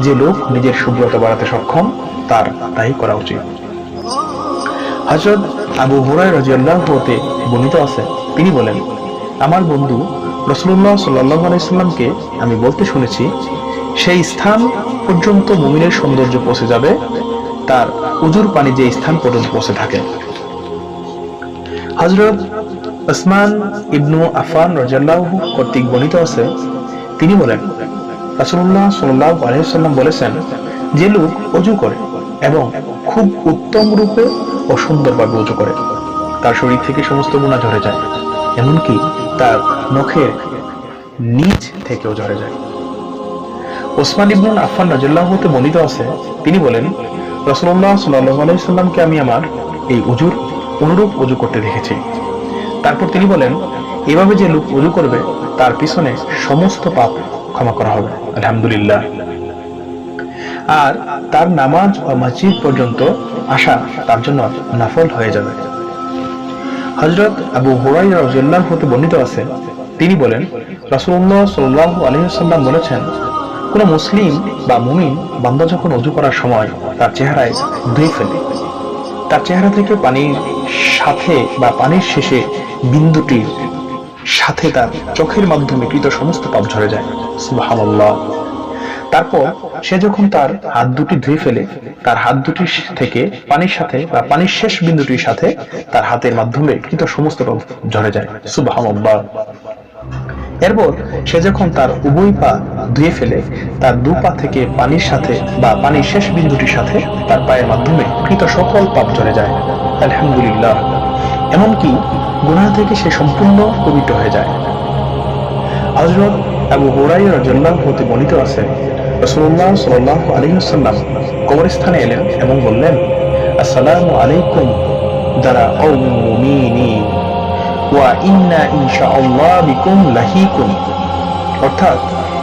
যে লোক নিজের শুভ্রতা বাড়াতে সক্ষম তার তাই করা উচিত। হযরত আবু হুরায়রা রাদিয়াল্লাহু হতে বর্ণিত আছে, তিনি বলেন, আমার বন্ধু রাসূলুল্লাহ সাল্লাল্লাহু আলাইহি ওয়াসাল্লামকে আমি বলতে শুনেছি, সেই স্থান পর্যন্ত মুমিনের সৌন্দর্য পৌঁছে যাবে তার উজুর পানি যে স্থান পর্যন্ত পৌঁছে থাকে। হযরত উসমান ইবনু আফফান রাদিয়াল্লাহু কর্তৃক বর্ণিত আছে, তিনি বলেন, রাসূলুল্লাহ সাল্লাল্লাহু আলাইহি ওয়াসাল্লাম বলেছেন, যে লোক ওযু করে এবং খুব উত্তম রূপে ও সুন্দরভাবে ওযু করে তার শরীর থেকে সমস্ত গুনাহ ঝরে যায়, এমনকি তার নখের নিচ থেকেও ঝরে যায়। ওসমান ইবনে আফফান রাদিয়াল্লাহু আনহু বর্ণিত আছে, তিনি বলেন, রাসূলুল্লাহ সাল্লাল্লাহু আলাইহি ওয়াসাল্লামকে আমি আমার এই ওযুর অনুরূপ ওযু করতে দেখেছি। তারপর তিনি বলেন, এভাবে যে লোক ওযু করবে তার পিছনে সমস্ত পাপ ক্ষমা করা হবে, আলহামদুলিল্লাহ, আর তার নামাজ ও মসজিদ পর্যন্ত আসা তার জন্য নফল হয়ে যাবে। হযরত আবু হুরায়রা রাদিয়াল্লাহু আনহু বর্ণিত আছে, তিনি বলেন, রাসূলুল্লাহ সাল্লাল্লাহু আলাইহি ওয়াসাল্লাম বলেছেন, কোন মুসলিম বা মুমিন বান্দা যখন ওযু করার সময় তার চেহারায় ধুয়ে ফেলে, তার চেহারা থেকে পানির সাথে বা পানির শেষে বিন্দুটির সাথে তার চোখের মাধ্যমে কৃত সমস্ত পাপ ঝরে যায়, সুবহানাল্লাহ। তারপর সে যখন তার হাত দুটি ধুয়ে ফেলে, তার হাত দুটি থেকে পানির সাথে বা পানির শেষ বিন্দুটির সাথে তার হাতের মাধ্যমে কৃত সমস্ত পাপ ঝরে যায়, সুবহানাল্লাহ।
এরপর সে যখন তার উভয় পা ধুয়ে ফেলে, তার দু পা থেকে পানির সাথে বা পানির শেষ বিন্দুটির সাথে তার পায়ের মাধ্যমে কৃত সকল পাপ ঝরে যায়। আলহামদুলিল্লাহ। এমনকি গুনাহ থেকে সে সম্পূর্ণ পবিত্র হয়ে যায়। হযরত আবু হুরায়রা রাদিয়াল্লাহু হতে বর্ণিত আছে, রাসূলুল্লাহ সাল্লাল্লাহু আলাইহি ওয়াসাল্লাম কবরস্থানে এলেন এবং বললেন, আসসালামু আলাইকুম দারা কওমুল মুমিনিন ওয়া ইন্না ইনশাআল্লাহ বিকুম লাহিকুম। অর্থাৎ,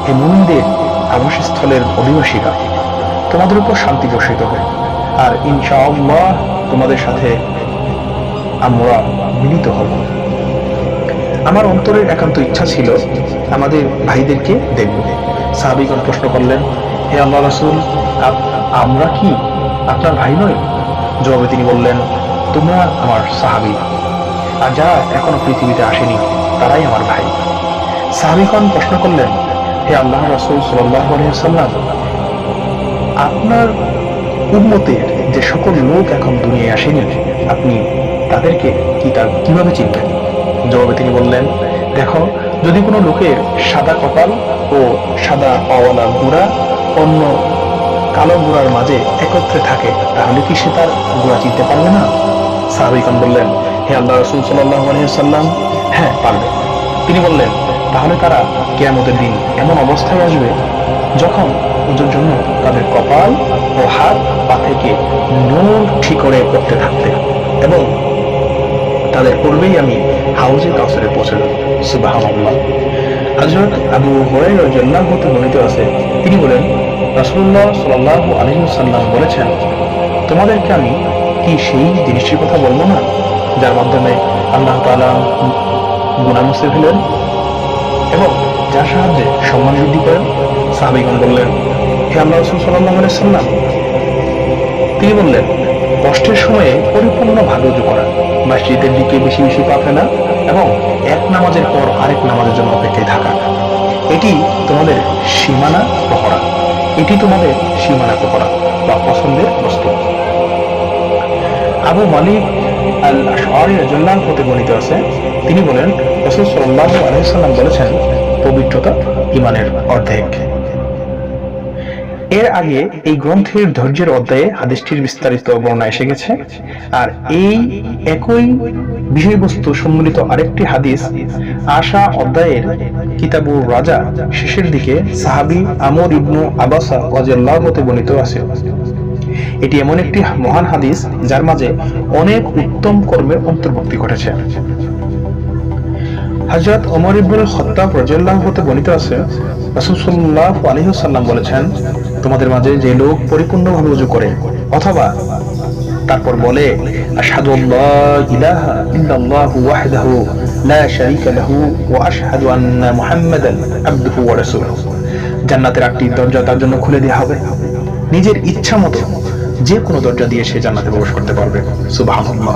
হে মুমিনদের আবাসস্থলের অধিবাসীরা, তোমাদের উপর শান্তি বর্ষিত হোক, আর ইনশাআল্লাহ তোমাদের সাথে আমরা মিলিত হব। আমার অন্তরের একান্ত ইচ্ছা ছিল আমাদের ভাইদেরকে দেখব। সাহাবীগণ প্রশ্ন করলেন, হে আল্লাহর রাসূল, আমরা কি আপনার ভাই নই? জবাবে তিনি বললেন, তোমরা আমার সাহাবী, আর যারা এখনো পৃথিবীতে আসেনি তারাই আমার ভাই। সাহাবীগণ প্রশ্ন করলেন, হে আল্লাহর রাসূল সাল্লাল্লাহু আলাইহি ওয়াসাল্লাম, আপনার উম্মতের যে সকল লোক এখন দুনিয়ায় আসেনি, আপনি তাদেরকে কিভাবে চিনবেন? জবাবে তিনি বললেন, দেখো, যদি কোনো লোকের সাদা কপাল ও সাদা পাওয়ালা গুড়া অন্য কালো গুড়ার মাঝে একত্রে থাকে, তাহলে কি সে তার গুড়া চিনতে পারবে না? সাহাবীগণ বললেন, হে আল্লাহ রাসূল সাল্লাল্লাহু আলাইহি ওয়াসাল্লাম, হ্যাঁ পারবে। তিনি বললেন, তাহলে তারা কিয়ামতের দিন এমন অবস্থায় আসবে যখন ওদের জন্য তাদের কপাল ও হাত পা থেকে নূর ঠিকরে পড়তে থাকতে, এবং তাদের পূর্বেই আমি হাউজে কাউসারে পৌঁছে যাব। সুবহানাল্লাহ। হযরত আবু হুরায়রা রাদিয়াল্লাহু হতে বর্ণিত আছে, তিনি বলেন, রাসূলুল্লাহ সাল্লাল্লাহু আলাইহি ওয়াসাল্লাম বলেছেন, তোমাদেরকে আমি কি সেই জিনিসটির কথা বলবো না যার মাধ্যমে আল্লাহ তাআলা গুনাহ মুছে ফেলেন এবং যার সাহায্যে সম্মান বৃদ্ধি করেন? সাহাবীগণ বললেন, হে আল্লাহর রাসূল সাল্লাল্লাহু আলাইহি ওয়াসাল্লাম। তিনি বললেন, কষ্টের সময়ে পরিপূর্ণভাবে ওযু করা, মসজিদের দিকে বেশি বেশি পা ফেলা এবং এক নামাজের পর আরেক নামাজের জন্য অপেক্ষায় থাকা। এটি তোমাদের সীমানা প্রহরা, বা পছন্দের বস্তু। আবু মালিক আল আশআরী রাদিয়াল্লাহু হতে বর্ণিত আছে, তিনি বলেন, রাসূল সাল্লাল্লাহু আলাইহি ওয়াসাল্লাম বলেছেন, পবিত্রতা ঈমানের অর্ধেক। এর আগে এই গ্রন্থের ধৈর্যের অধ্যায়ে হাদিসটির বিস্তারিত বর্ণনা এসে গেছে, আর এই একই বিষয়বস্তু সম্মিলিত আরেকটি হাদিস আশা অধ্যায়ের কিতাবুর রাজা শেষের দিকে সাহাবী আমর ইবনু আবাসা রাদিয়াল্লাহু হতে বর্ণিত আছে। এটি এমন একটি মহান হাদিস যার মাঝে অনেক উত্তম কর্মের অন্তর্ভুক্তি ঘটেছে। হযরত ওমর ইবনুল খাত্তাব রাদিয়াল্লাহু হতে বর্ণিত আছে, রাসূল সাল্লাল্লাহু আলাইহি ওয়াসাল্লাম বলেছেন, তোমাদের মাঝে যে লোক পরিপূর্ণভাবে ওযু করে অথবা তারপর বলে, আশহাদু আল্লা ইলাহা ইল্লাল্লাহু ওয়াহদাহু লা শারীকা লাহু ওয়া আশহাদু আন্না মুহাম্মাদান আবদুহু ওয়া রাসূলুহু, জান্নাতের 8টি দরজা তার জন্য খুলে দেওয়া হবে। নিজের ইচ্ছা মতো যে কোনো দরজা দিয়ে সে জান্নাতে প্রবেশ করতে পারবে। সুবহানাল্লাহ।